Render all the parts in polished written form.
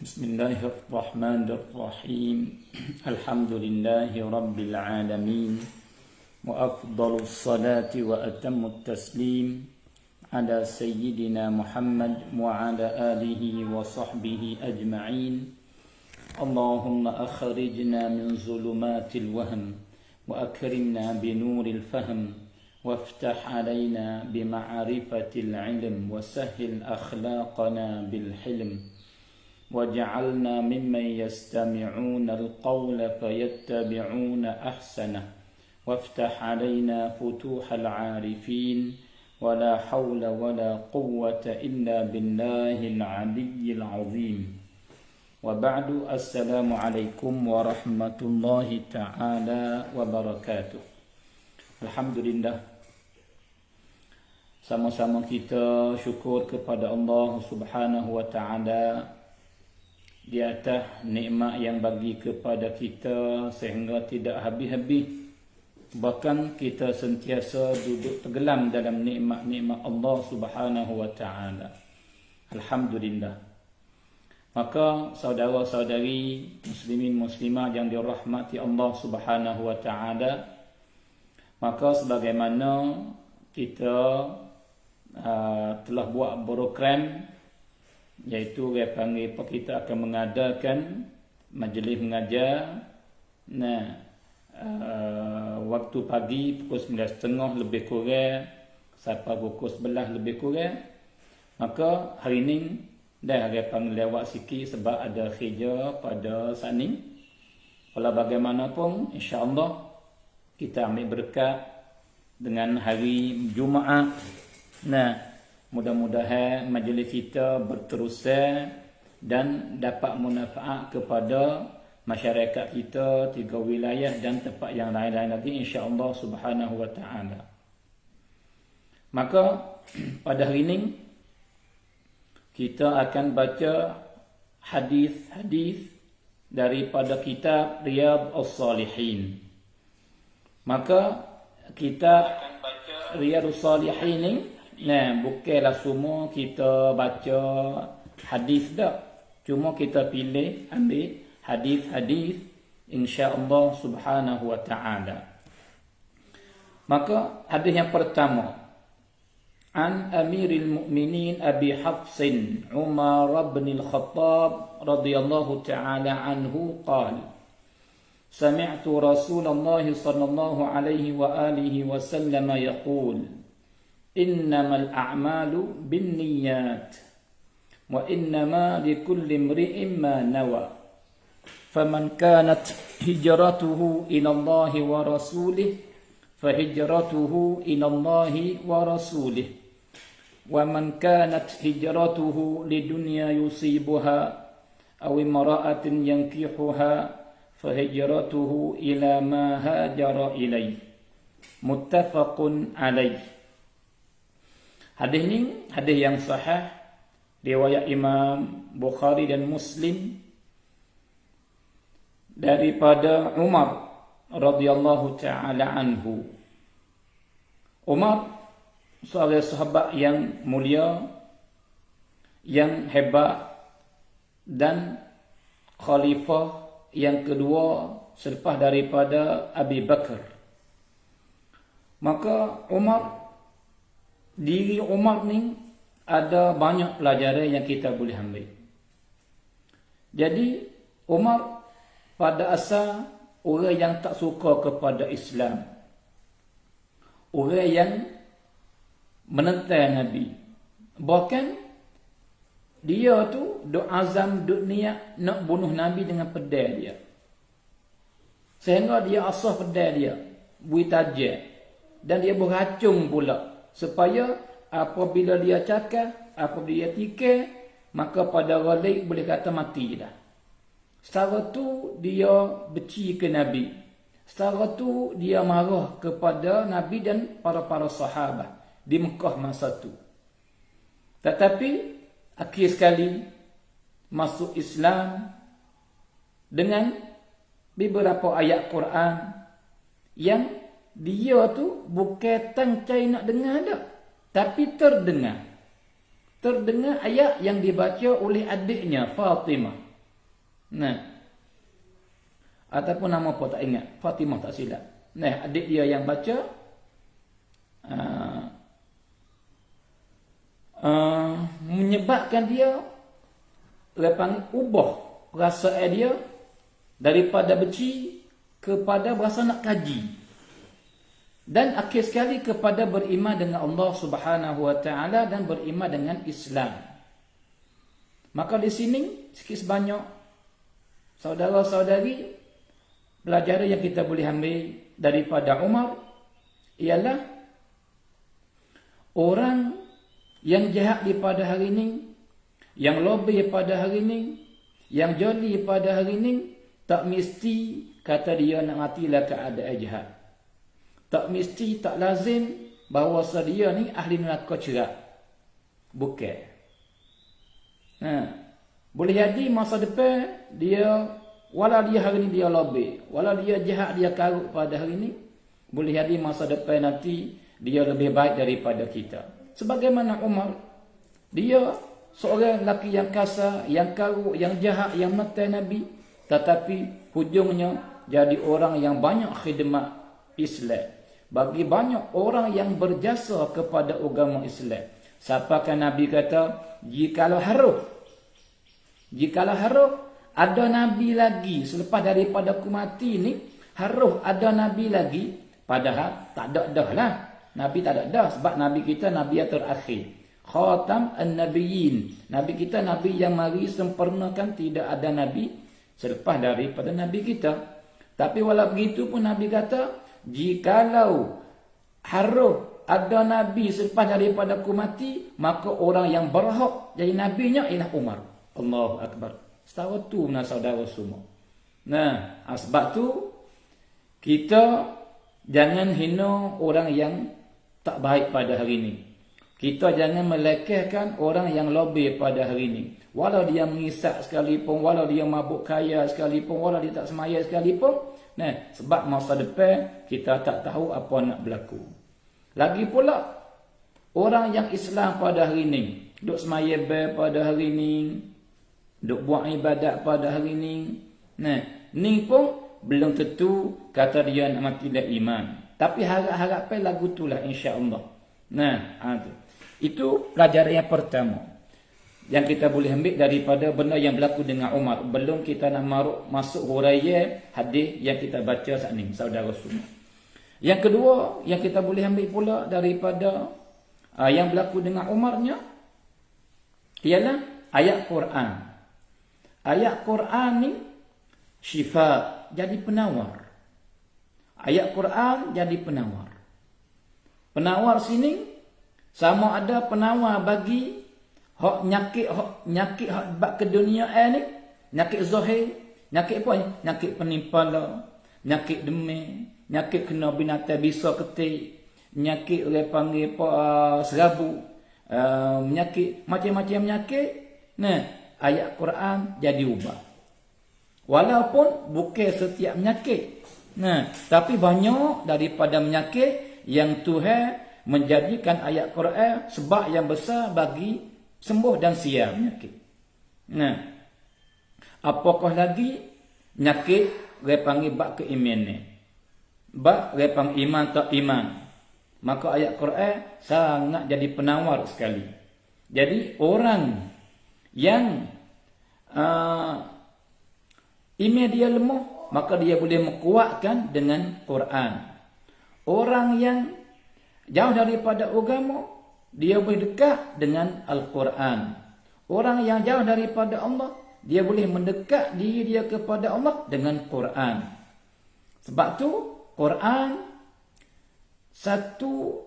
Bismillahirrahmanirrahim. Alhamdulillahi rabbil alamin. Wa afdalus salati wa atammut taslim ala sayyidina Muhammad wa ala alihi wa sahbihi ajma'in. Allahumma akhrijna min zulumatil wahm wa akrimna bi nuril fahm وافتح علينا بمعرفة العلم وسهل أخلاقنا بالحلم وجعلنا ممن يستمعون القول فيتبعون أحسنه وافتح علينا فتوح العارفين ولا حول ولا قوة إلا بالله العلي العظيم وبعد السلام عليكم ورحمة الله تعالى وبركاته. Alhamdulillah, sama-sama kita syukur kepada Allah Subhanahu wa taala di atas nikmat yang bagi kepada kita sehingga tidak habis-habis. Bahkan kita sentiasa duduk tenggelam dalam nikmat-nikmat Allah Subhanahu wa taala. Alhamdulillah. Maka saudara-saudari muslimin muslimah yang dirahmati Allah Subhanahu wa taala, maka sebagaimana kita telah buat program, iaitu dia panggil apa, kita akan mengadakan majlis mengajar waktu pagi pukul 9.30 lebih kurang sampai pukul 11 lebih kurang. Maka hari ini dah dia panggil lewat sikit sebab ada kerja pada saat ni. Walau bagaimanapun, insya-Allah kita ambil berkat dengan hari Jumaat. Mudah-mudahan majlis kita berterusan dan dapat manfaat kepada masyarakat kita, 3 wilayah dan tempat yang lain-lain lagi, insya-Allah Subhanahu wa taala. Maka pada hari ini kita akan baca hadis-hadis daripada kitab Riyadhus Shalihin. Maka kitab Riyadhus Shalihin ni, bukanlah semua kita baca hadis dah. Cuma kita pilih ambil hadis-hadis insya-Allah Subhanahu wa taala. Maka hadis yang pertama, an Amiril Mukminin Abi Hafsin Umar bin Al-Khattab radhiyallahu taala anhu qala سمعت رسول الله صلى الله عليه وآله وسلم يقول إنما الأعمال بالنيات وإنما لكل امرئ ما نوى فمن كانت هجرته إلى الله ورسوله فهجرته إلى الله ورسوله ومن كانت هجرته لدنيا يصيبها أو امرأة ينكحها فهجرته إلى ما هاجر إليه متفق عليه. Hadis ini hadis yang sahih riwayat Imam Bukhari dan Muslim daripada Umar radhiyallahu taala anhu. Umar seorang sahabat yang mulia, yang hebat dan khalifah yang kedua selepas daripada Abi Bakar. Maka diri Umar ni ada banyak pelajaran yang kita boleh ambil. Jadi Umar pada asal orang yang tak suka kepada Islam, orang yang menentang Nabi. Bahkan dia tu duk azam, duk niat nak bunuh Nabi dengan pedang dia. Sehingga dia asah pedang dia, buih tajam, dan dia beracung pula supaya apabila dia cakap, apabila dia tikar, maka pada ghalib boleh kata mati dah. Secara tu dia benci ke Nabi. Setara tu dia marah kepada Nabi dan para sahabat di Mekah masa tu. Tetapi akhir sekali masuk Islam dengan beberapa ayat Quran yang dia tu bukan tangcai nak dengar dah, tapi terdengar ayat yang dibaca oleh adiknya Fatimah. Nah, ataupun nama apa tak ingat, Fatimah tak silap. Nah, adik dia yang baca menyebabkan dia ubah perasaan dia daripada benci kepada berasa nak kaji, dan akhir sekali kepada beriman dengan Allah Subhanahu wa taala dan beriman dengan Islam. Maka di sini sikit sebanyak saudara-saudari, pelajaran yang kita boleh ambil daripada Umar ialah orang yang jahat pada hari ini, yang lebih pada hari ini, yang joli pada hari ini, tak mesti kata dia nak matilah keadaan jahat. Tak mesti, tak lazim bahawa dia ni ahli neraka cerak. Bukan. Boleh jadi masa depan dia, walau dia hari ni dia lebih, walau dia jahat, dia karut pada hari ni, boleh jadi masa depan nanti dia lebih baik daripada kita. Sebagaimana Umar, dia seorang lelaki yang kasar, yang karut, yang jahat, yang menetai Nabi, tetapi hujungnya jadi orang yang banyak khidmat Islam, bagi banyak orang yang berjasa kepada agama Islam. Siapakah Nabi kata, jikalau harus ada Nabi lagi selepas daripada aku mati ni, harus ada Nabi lagi, padahal tak ada dah lah. Nabi tak ada dah, sebab Nabi kita Nabi yang terakhir, Khatam an-Nabiyyin. Nabi kita Nabi yang mari sempurnakan, tidak ada Nabi selepas daripada Nabi kita. Tapi walau begitu pun Nabi kata, jikalau harus ada Nabi selepas daripada aku mati, maka orang yang berhak jadi Nabinya ialah Umar. Allahu Akbar. Setara tu saudara semua. Nah, sebab tu kita jangan hina orang yang tak baik pada hari ini. Kita jangan melekehkan orang yang lebih pada hari ini. Walau dia mengisak sekalipun, walau dia mabuk kaya sekalipun, walau dia tak semaya sekalipun. Nah, sebab masa depan kita tak tahu apa nak berlaku. Lagi pula orang yang Islam pada hari ini, duk semaya pada hari ini, duk buat ibadat pada hari ini. Nah, ni pun belum tentu kata dia nak mati dah iman. Tapi harap-harapan lagu itulah insya-Allah. Nah, itu pelajaran yang pertama yang kita boleh ambil daripada benda yang berlaku dengan Umar. Belum kita nak masuk huraian hadis yang kita baca saat ini, saudara semua. Yang kedua yang kita boleh ambil pula daripada yang berlaku dengan Umarnya ialah ayat Quran. Ayat Quran ni syifa, jadi penawar. Ayat Quran jadi penawar. Penawar sini sama ada penawar bagi hak nyakit hak bab keduniaan ni, nyakit zahir, nyakit apa ni? Nyakit penimpala, nyakit demam, nyakit kena binatang bisa ketik, nyakit orang panggil apa serabu, nyakit macam-macam nyakit. Nah, ayat Quran jadi ubah. Walaupun bukan setiap penyakit. Nah, tapi banyak daripada penyakit yang Tuhan menjadikan ayat Quran sebab yang besar bagi sembuh dan siap penyakit. Nah, apakah lagi penyakit orang panggil bab keimanan ni? Bab orang panggil iman tak iman. Maka ayat Quran sangat jadi penawar sekali. Jadi orang yang iman dia lemah, maka dia boleh menguatkan dengan Quran. Orang yang jauh daripada agama, dia boleh dekat dengan Al-Quran. Orang yang jauh daripada Allah, dia boleh mendekat diri dia kepada Allah dengan Quran. Sebab tu Quran satu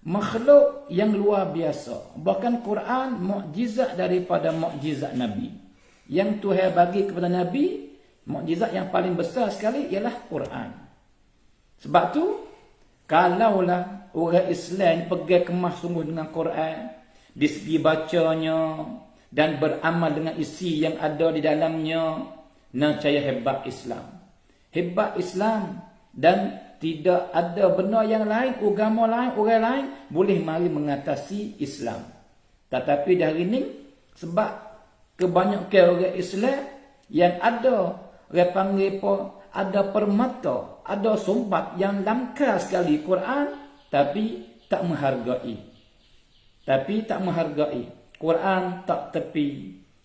makhluk yang luar biasa. Bahkan Quran mukjizat daripada mukjizat Nabi. Yang Tuhan bagi kepada Nabi, Mukjizat yang paling besar sekali ialah Quran. Sebab tu, kalaulah orang Islam pegang kemah sungguh dengan Quran, di segi bacanya dan beramal dengan isi yang ada di dalamnya, nescaya hebat Islam. Hebat Islam, dan tidak ada benda yang lain, agama lain, orang lain boleh mari mengatasi Islam. Tetapi dari ini, sebab kebanyakan orang Islam yang ada, orang panggil apa, ada permata, ada sumbat yang langka sekali Quran, tapi tak menghargai. Quran tak tepi,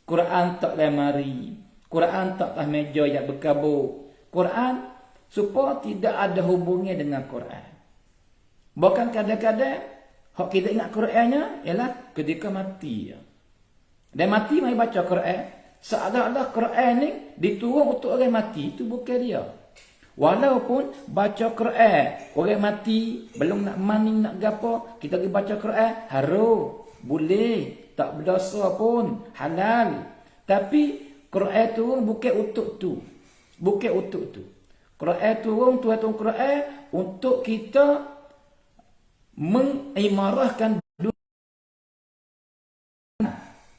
Quran tak lemari, Quran tak atas meja yang berkabut. Quran supaya tidak ada hubungnya dengan Quran. Bahkan kadang-kadang hak kita ingat Qurannya ialah ketika mati. Dan mati mari baca Quran, seolah-olah Quran ni diturun untuk orang mati, itu bukan dia. Walaupun baca Quran, orang mati belum nak maning nak gapo, kita pergi baca Quran, harus, boleh, tak berdosa pun, halal. Tapi Quran turun bukan untuk tu. Bukan untuk tu. Quran turun, Tuhan Quran untuk kita mengimarahkan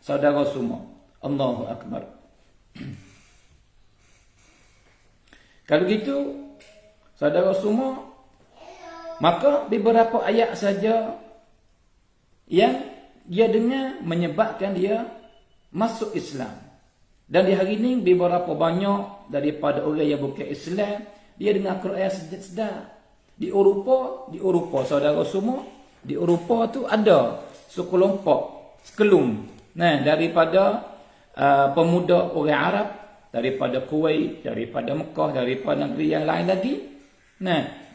saudara semua. Allahu Akbar. Kalau gitu, saudara semua, maka beberapa ayat saja yang dia dengar menyebabkan dia masuk Islam. Dan di hari ini beberapa banyak daripada orang yang bukan Islam, dia dengar Quran sedar. Di Eropah saudara semua, di Eropah tu ada sekelum daripada pemuda orang Arab, daripada Kuwait, daripada Mekah, daripada negeri yang lain lagi.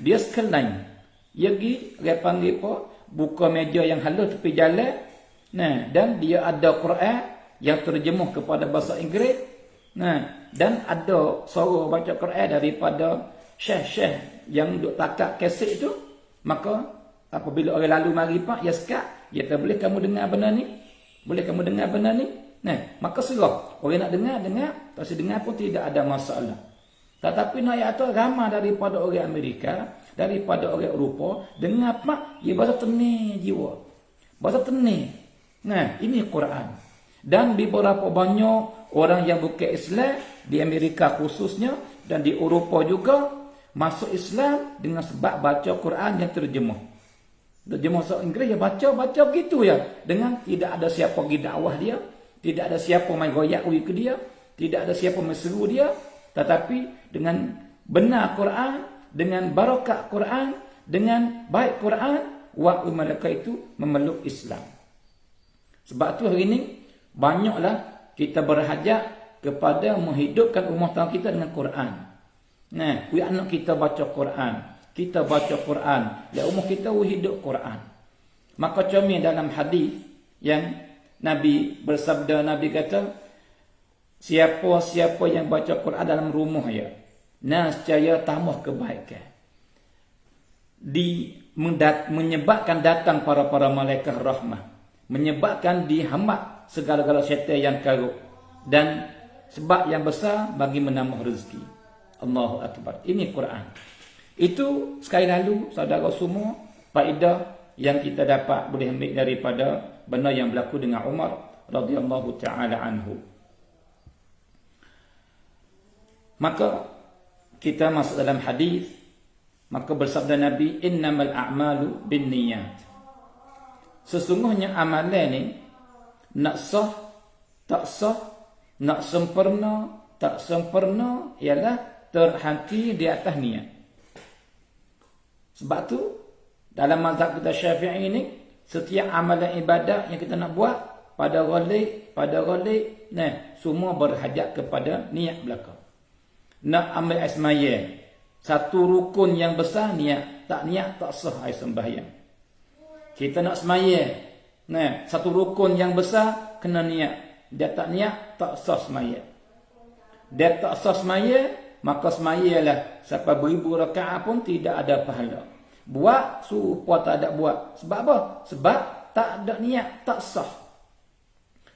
Dia sekalian, dia pergi, dia panggil apa, buka meja yang halus tepi jalan. Dan dia ada Quran yang terjemuh kepada bahasa Inggeris. Dan ada suara baca Quran daripada syekh-syekh yang duk takak kaset tu. Maka apabila orang lalu mari pak, ya sekat, ya tak boleh kamu dengar benda ni? Boleh kamu dengar benda ni? Maka serah. Orang nak dengar, tak usah dengar pun tidak ada masalah. Tetapi ayat tu ramai daripada orang Amerika, daripada orang Eropah, dengar pak, dia bahasa tenang jiwa. Bahasa tenang. Ini Quran. Dan beberapa banyak orang yang bukan Islam di Amerika khususnya dan di Eropah juga masuk Islam dengan sebab baca Quran yang terjemuh. Terjemuh bahasa Inggeris, ya baca begitu ya. Dengan tidak ada siapa pergi dakwah dia, tidak ada siapa main goyak ke dia, tidak ada siapa menseru dia, tetapi dengan benar Quran, dengan barakat Quran, dengan baik Quran, mereka itu memeluk Islam. Sebab tu hari ini banyaklah kita berhajat kepada menghidupkan rumah tangga kita dengan Quran. Anak kita baca Quran, kita baca Quran, dan rumah kita hidup Quran. Maka comel dalam hadis yang Nabi bersabda, Nabi kata, siapa-siapa yang baca Quran dalam rumah ya, nescaya tambah kebaikan. Menyebabkan datang para malaikat rahmah, menyebabkan dihambat segala-gala syaitan yang karut, dan sebab yang besar bagi menambah rezeki. Allahu Akbar. Ini Quran. Itu sekali lalu saudara semua faedah yang kita dapat boleh ambil daripada benda yang berlaku dengan Umar radhiyallahu taala anhu. Maka kita masuk dalam hadis, maka bersabda Nabi, innamal a'malu binniyat. Sesungguhnya amalan ni nak sah, tak sah, nak sempurna, tak sempurna, ialah terhenti di atas niat. Sebab tu dalam mazhab kita Syafi'i ni, setiap amalan ibadat yang kita nak buat pada ghalib, semua berhajat kepada niat belaka. Nak ambil asmaya, satu rukun yang besar niat, tak niat tak sah ai sembahyang. Kita nak semaya, satu rukun yang besar kena niat. Dia tak niat, tak sah semaya. Dia tak sah semaya, maka semaya ialah sampai beribu rakaat pun tidak ada pahala. Buat supaya tak ada buat. Sebab apa? Sebab tak ada niat, tak sah.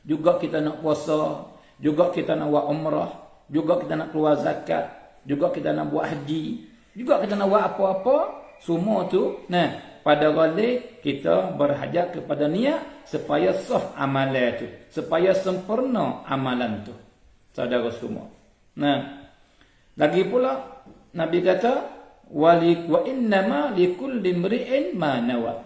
Juga kita nak puasa, juga kita nak buat umrah, juga kita nak keluar zakat, juga kita nak buat haji, juga kita nak buat apa-apa, semua tu, pada ghalib kita berhajat kepada niat supaya sah amalan tu, supaya sempurna amalan tu. Saudara semua. Lagi pula Nabi kata wa innama likulli imri'in ma nawa.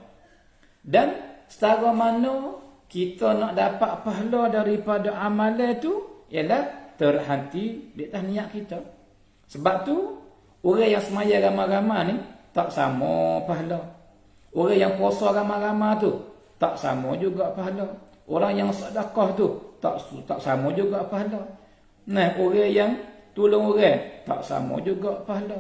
Dan setara mana kita nak dapat pahala daripada amalan tu ialah terhenti di atas niat kita. Sebab tu orang yang semaya ramai-ramai ni tak sama pahala. Orang yang puasa ramai-ramai tu tak sama juga pahala. Orang yang sedekah tu tak sama juga pahala. Orang yang tolong orang tak sama juga pahala.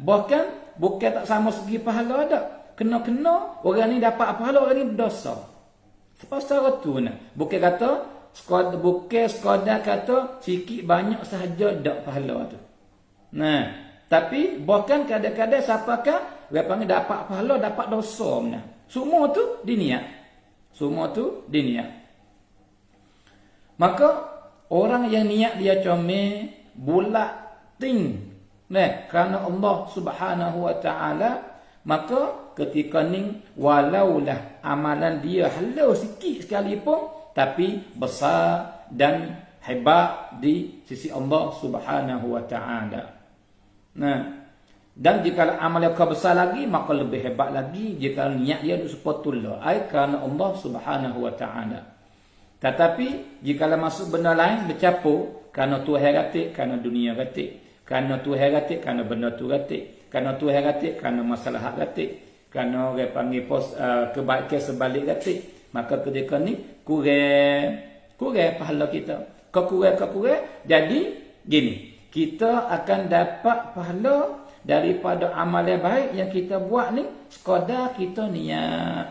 Bahkan bukan tak sama segi pahala dak. Kena-kena orang ni dapat pahala, orang ni berdosa. Sebab secara tu bukan kata sekadar kata sikit banyak sahaja dak pahala tu. Tapi bahkan kadang-kadang siapakah orang panggil dapat pahala, dapat dosa benar. Semua tu diniat. Semua tu diniat. Maka orang yang niat dia comel, bulat, ting, kerana Allah Subhanahu wa taala, maka ketika ni walaulah amalan dia halau sikit sekalipun tapi besar dan hebat di sisi Allah Subhanahu wa taala. Dan jika amal yang besar lagi maka lebih hebat lagi jika niat dia sepatutnya kerana Allah Subhanahu wa taala. Tetapi jika masuk benda lain bercampur kerana Tuhan ratik, kerana dunia ratik, kerana Tuhan ratik, kerana benda tu ratik, kerana Tuhan ratik, kerana masalah ratik, kerana orang panggil kebaikan sebalik ratik, maka ketika ni kurang pahala kita. Kurang. Jadi gini, kita akan dapat pahala daripada amal yang baik yang kita buat ni sekadar kita niat.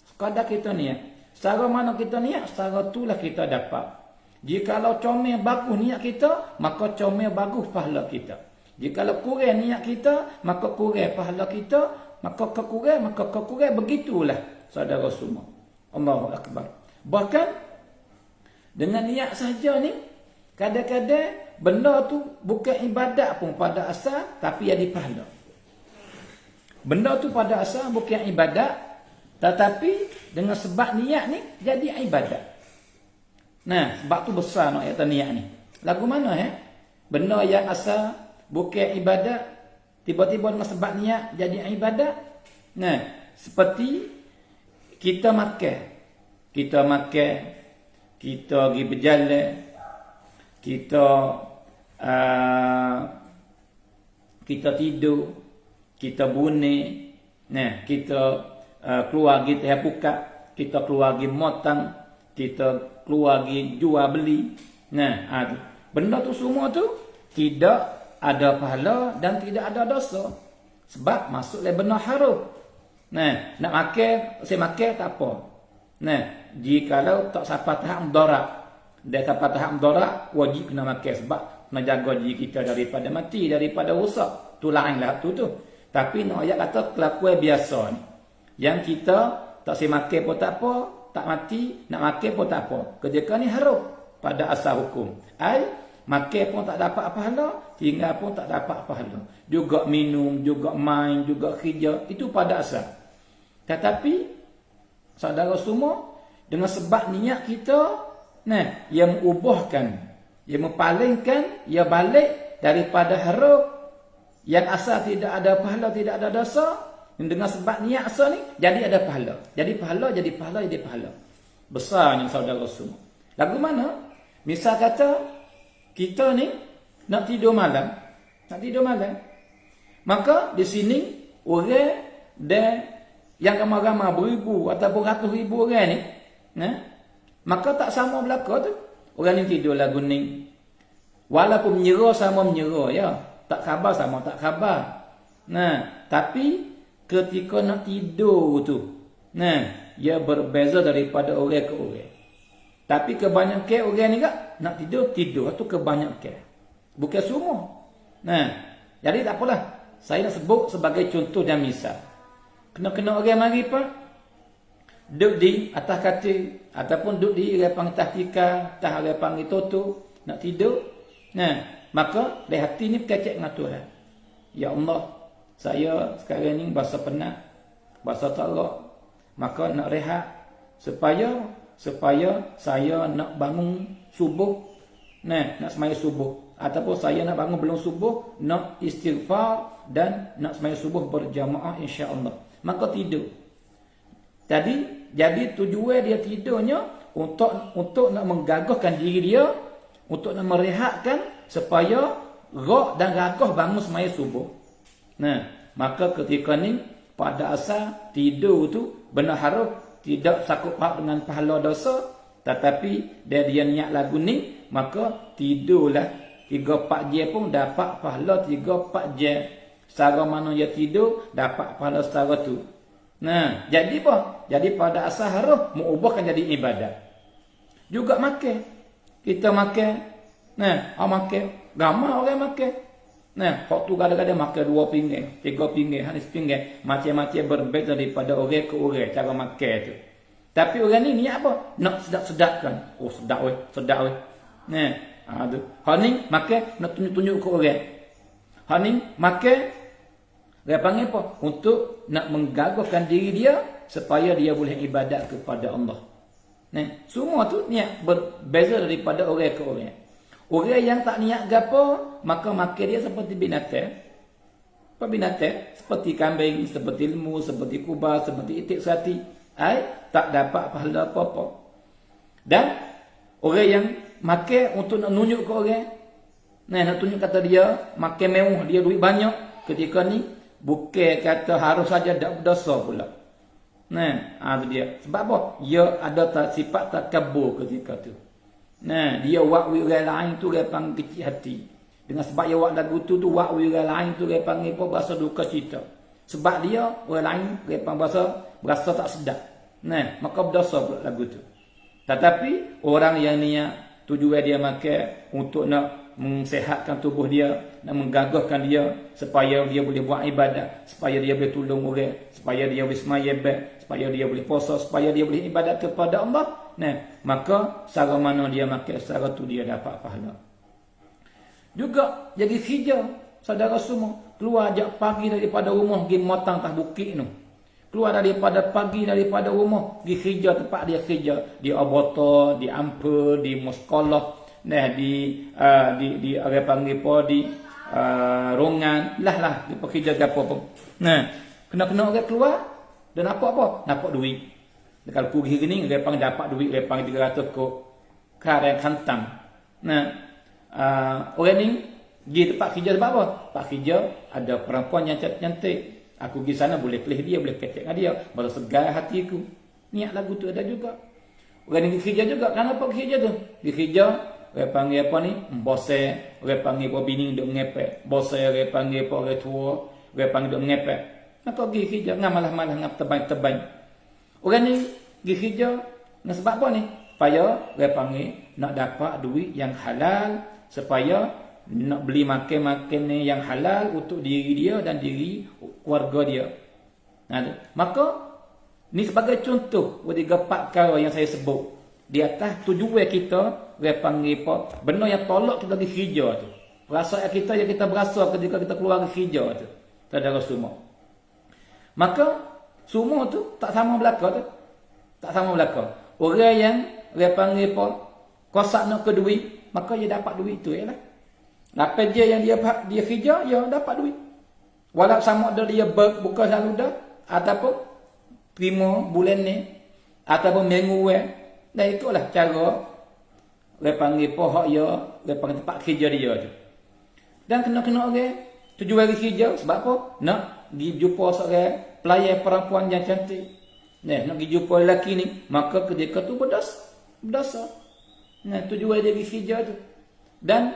Sekadar kita niat. Secara mana kita niat, secara itulah kita dapat. Jikalau comel bagus niat kita, maka comel bagus pahala kita. Jikalau kurang niat kita, maka kurang pahala kita, maka kekurang begitulah saudara semua. Allahu akbar. Bahkan dengan niat saja ni kadang-kadang benda tu bukan ibadat pun pada asal tapi jadi pahala. Benda tu pada asal bukan ibadat tetapi dengan sebab niat ni jadi ibadat. Sebab tu besar nak kata niat ni. Lagu mana benda yang asal bukan ibadat tiba-tiba dengan sebab niat jadi ibadat. Seperti kita makan, kita pergi berjalan, kita tidur, kita bunyi, kita keluar pergi teh buka, kita keluar pergi motang, kita keluar pergi jual beli. Benda tu semua tu tidak ada pahala dan tidak ada dosa. Sebab masuk dalam benda haram. Nak makan, saya makan tak apa. Jikalau tak sampai tahap mudarat, dia sampai tahap mudarat, wajib kena makan sebab nak jaga diri kita daripada mati, daripada rosak. Tu lainlah tu. Tapi nak ayat kata kelakuan biasa ni. Yang kita tak saya makan pun tak apa, tak mati, nak makan pun tak apa. Ketika ni haram pada asal hukum. Makan pun tak dapat pahala, tinggal pun tak dapat pahala. Juga minum, juga main, juga kerja, itu pada asal. Tetapi saudara semua, dengan sebab niat kita yang mengubahkan, yang mempalingkan, yang balik daripada haram yang asal tidak ada pahala, tidak ada dosa. Dengan sebab niat asal ni jadi ada pahala. Jadi pahala. Besarnya saudara semua. Lagu mana? Misal kata kita ni nak tidur malam. Maka di sini orang yang ramai-ramai beribu ataupun ratus ribu orang ni, maka tak sama belaka tu. Orang ni tidur lagu ni. Walaupun menyerah sama menyerah ya. Tak khabar sama tak khabar. Tapi ketika nak tidur tu, ia berbeza daripada orang ke orang. Tapi kebanyakan orang ni nak tidur tu kebanyakan. Bukan semua. Jadi tak apalah. Saya nak sebut sebagai contoh dan misal. Kena orang mari duduk di atas katil ataupun duduk di orang panggil atas tikar, atas orang panggil toto, nak tidur. Nah, maka dari hati ni berkecek dengan Tuhan. Ya Allah, saya sekarang ni berasa penat, berasa tak elok. Maka nak rehat supaya saya nak bangun subuh. Nah, nak sembahyang subuh. Ataupun saya nak bangun belum subuh, nak istighfar dan nak sembahyang subuh berjamaah insya-Allah. Maka tidur. Jadi tujuan dia tidurnya untuk nak menggagahkan diri dia, untuk nak merehatkan supaya roh dan ragah bangun sembahyang subuh. Nah, maka ketika ni pada asal tidur tu benar harus tidak sakut paut dengan pahala dosa, tetapi dia niat lagu ni, maka tidurlah 3-4 jam pun dapat pahala 3-4 jam. Secara mana dia tidur dapat pahala secara tu. Nah, jadi apa? Jadi pada asal harus mengubahkan jadi ibadat. Juga makan. Kita makan. Nah, makan. Ramai orang makan. Nah, waktu kadang-kadang makan 2 pinggan, 3 pinggan, habis pinggan. Macam-macam berbeza daripada orang ke orang cara makan tu. Tapi orang ni niat apa? Nak sedap-sedapkan. Oh, sedap weh, sedap weh. Nah, tu. Hani makan nak tunjuk-tunjuk ke orang. Hani makan dia panggil apa? Untuk nak menggagahkan diri dia supaya dia boleh ibadat kepada Allah. Nah, semua tu niat berbeza daripada orang ke orang. Orang yang tak niat gapo, maka makan dia seperti binatang. Apa binatang? Seperti kambing, seperti lembu, seperti kubas, seperti itik sati. Tak dapat pahala apa-apa. Dan orang yang makan untuk nak tunjuk ke orang. Nah, nak tunjuk kata dia makan mewah, dia duit banyak. Ketika ni bukan kata harus saja tak berdosa pula. Nah, tu dia. Sebab apa? Dia ada sifat takabur ketika tu. Nah, dia wak orang lain tu dia panggil kecil hati. Dengan sebab dia wak lagu tu wak orang lain tu dia panggil apa? Bahasa duka cita. Sebab dia orang lain dia panggil berasa tak sedap. Nah, maka berdosa pula lagu tu. Tetapi orang yang niat tujuan dia makan untuk nak mensihatkan tubuh dia, nak menggagahkan dia supaya dia boleh buat ibadat, supaya dia boleh tolong orang, supaya dia boleh sembahyang, supaya dia boleh puasa, supaya dia boleh ibadat kepada Allah. Nah, maka secara mana dia makan, secara tu dia dapat pahala. Juga jadi hijau, saudara semua, keluar ajak pagi daripada rumah pergi motang atas bukit tu. Keluar daripada pagi daripada rumah pergi hijau tempat dia hijau, di Abota, di Ampel, di Muskolah, nah di apa panggil apa di Rongan, lah di pekerja gapo apa. Nah, kena orang keluar dan apa dapat duit. Kalau pergi gini dia panggil dapat duit, dia panggil 300 kok karang kantang. Nah, orang ni pergi tempat kerja sebab apa? Tempat kerja ada perempuan yang cantik. Aku pergi sana boleh pilih dia, boleh kecek dengan dia, baru segar hatiku. Niat lagu tu ada juga. Orang ni pergi kerja juga. Kenapa pergi kerja tu? Pergi kerja, orang panggil apa ni? Bose, orang panggil apa bini duk ngepek. Bose, orang panggil apa orang tua, orang panggil duk ngepek. Maka pergi kerja, malah-malah ngap tebang-tebang. Orang ni pergi kerja, nak sebab apa ni? Supaya orang panggil nak dapat duit yang halal, supaya nak beli makan-makan ni yang halal untuk diri dia dan diri keluarga dia. Maka ni sebagai contoh 3-4 perkara yang saya sebut. Di atas tujuan kita, dia panggil apa? Benda yang tolak kita pergi kerja tu. Perasaan kita yang kita berasa ketika kita keluar pergi kerja tu. Saudara semua. Maka semua tu tak sama belaka tu. Tak sama belaka. Orang yang dia panggil apa? Kosak nak ke duit, maka dia dapat duit tu ialah. Lepas je yang dia kerja, dia dapat duit. Walau sama ada dia buka selalu dah, ataupun terima bulan ni, ataupun minggu dan itulah cara dia panggil pohok dia panggil tempat kerja dia tu. Dan kena orang tujuan hari kerja sebab apa? Nak pergi jumpa seorang pelayan perempuan yang cantik. Nak pergi jumpa lelaki ni, maka ketika tu berdosa. Nah, tujuan dia pergi kerja tu. Dan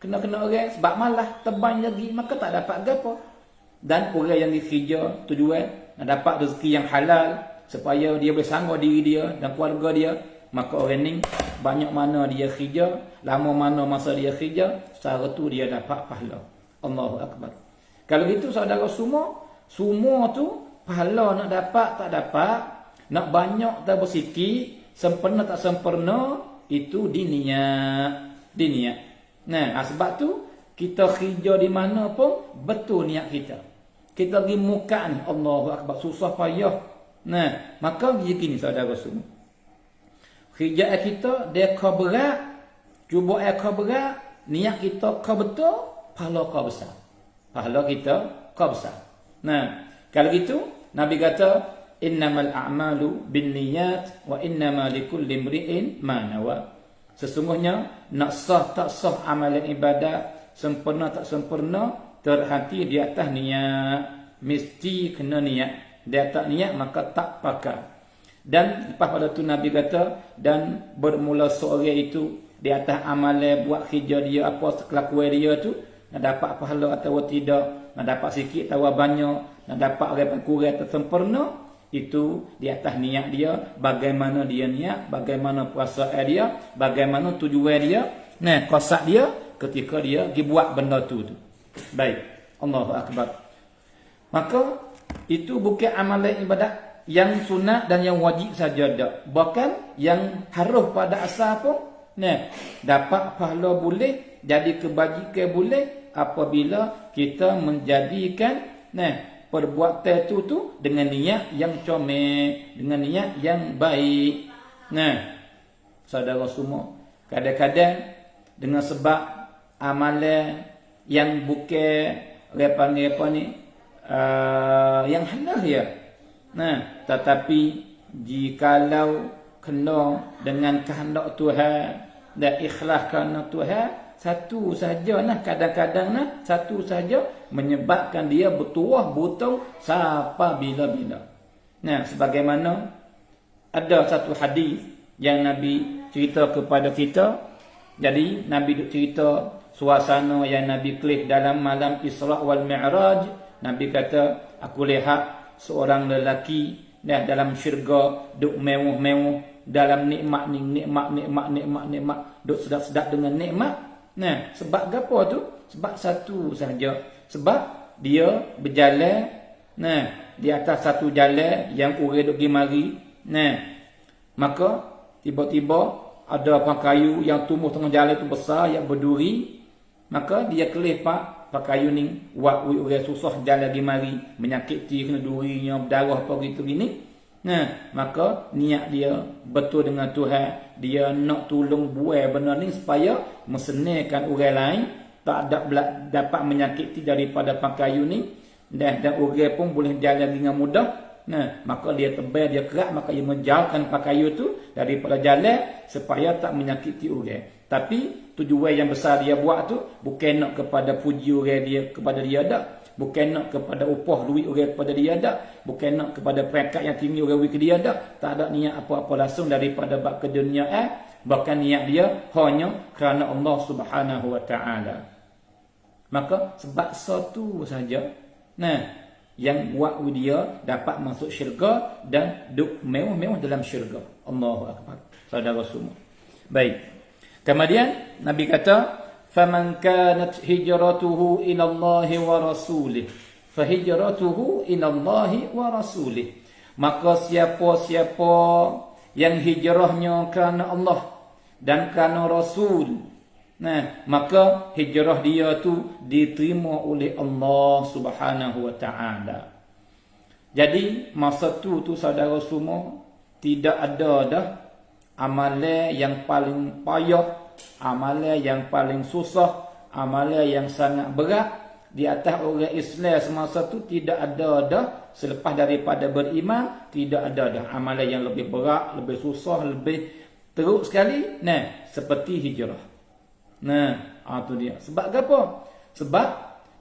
kena orang sebab malah tebang lagi, maka tak dapat gapo. Dan orang yang kerja tujuan nak dapat rezeki yang halal supaya dia boleh sanggup diri dia dan keluarga dia, maka orang ni banyak mana dia kerja, lama mana masa dia kerja, secara tu dia dapat pahala. Allahu Akbar. Kalau gitu saudara semua tu pahala nak dapat tak dapat, nak banyak tak bersikit, sempurna tak sempurna, itu diniat. Nah, sebab tu kita kerja di mana pun betul niat kita. Kita pergi muka ni, Allahu Akbar, susah payah. Nah, maka begini saudara semua. Kerja kita dia kau berat, cuba kau berat, niat kita kau betul, pahala kau besar. Pahala kita kau besar. Nah, kalau gitu Nabi kata innamal a'malu binniyat wa innamal likulli imri'in ma nawa. Sesungguhnya nak sah tak sah amalan ibadat, sempurna tak sempurna, terhati di atas niat. Mesti kena niat. Dia tak niat maka tak pakai. Dan lepas pada tu Nabi kata, dan bermula seorang itu di atas amalan buat kerja dia apa kelakuan dia tu, nak dapat pahala atau tidak, nak dapat sikit atau banyak, nak dapat orang kurang atau sempurna, itu di atas niat dia, bagaimana dia niat, bagaimana perasaan dia, bagaimana tujuan dia, nah kosak dia ketika dia pergi buat benda tu. Baik, Allahu Akbar. Maka itu bukan amalan ibadat yang sunat dan yang wajib saja dak. Bahkan yang harus pada asal pun, nah, dapat pahala boleh, jadi kebajikan boleh apabila kita menjadikan perbuatan tu dengan niat yang comel, dengan niat yang baik. Nah, saudara semua, kadang-kadang dengan sebab amalan yang bukan apa ni yang halal ya. Nah, tetapi jikalau kena dengan kehendak Tuhan dan ikhlas kerana Tuhan, satu sahaja kadang-kadang satu sahaja menyebabkan dia bertuah butong sampai bila-bila. Nah, sebagaimana ada satu hadis yang Nabi cerita kepada kita. Jadi Nabi cerita suasana yang Nabi kelih dalam malam Isra wal Mi'raj. Nabi kata, aku lihat seorang lelaki dalam syurga duk mewah-mewah, dalam nikmat duk sedap-sedap dengan nikmat. Nah, sebab apa tu? Sebab satu sahaja. Sebab dia berjalan di atas satu jalan yang orang duk pergi mari. Nah, maka tiba-tiba ada kayu yang tumbuh tengah jalan tu besar yang berduri. Maka dia kelih pakai kayu ni, buat orang susah jalan lagi mari, menyakiti kena durinya, berdarah apa gitu gini. Nah, maka niat dia betul dengan Tuhan, dia nak tolong buat benda ni supaya mesenangkan orang lain, tak ada dapat menyakiti daripada pakai kayu ni, dan orang pun boleh jalan dengan mudah. Nah, maka dia tebal, dia kerak, maka dia menjauhkan pakai kayu tu daripada jalan supaya tak menyakiti orang. Tapi tujuan yang besar dia buat tu bukan nak kepada puji orang dia kepada dia dak, bukan nak kepada upah duit orang kepada dia dak, bukan nak kepada peringkat yang tinggi orang ke dia dak. Tak ada niat apa-apa langsung daripada bab keduniaan, bahkan niat dia hanya kerana Allah Subhanahu wa taala. Maka sebab satu saja yang buat dia dapat masuk syurga dan duk mewah-mewah dalam syurga. Allahu Akbar. Saudara semua. Baik. Kemudian Nabi kata, "Faman kanat hijratuhu ila Allah wa rasulih, fa hijratuhu ila Allah wa rasulih." Maka siapa-siapa yang hijrahnya kerana Allah dan kerana Rasul, maka hijrah dia tu diterima oleh Allah Subhanahu wa taala. Jadi masa tu saudara semua, tidak ada dah amalan yang paling payah, amalan yang paling susah, amalan yang sangat berat di atas orang Islam semasa tu. Tidak ada dah selepas daripada beriman, tidak ada dah amalan yang lebih berat, lebih susah, lebih teruk sekali seperti hijrah. Tu dia. Sebab apa? Sebab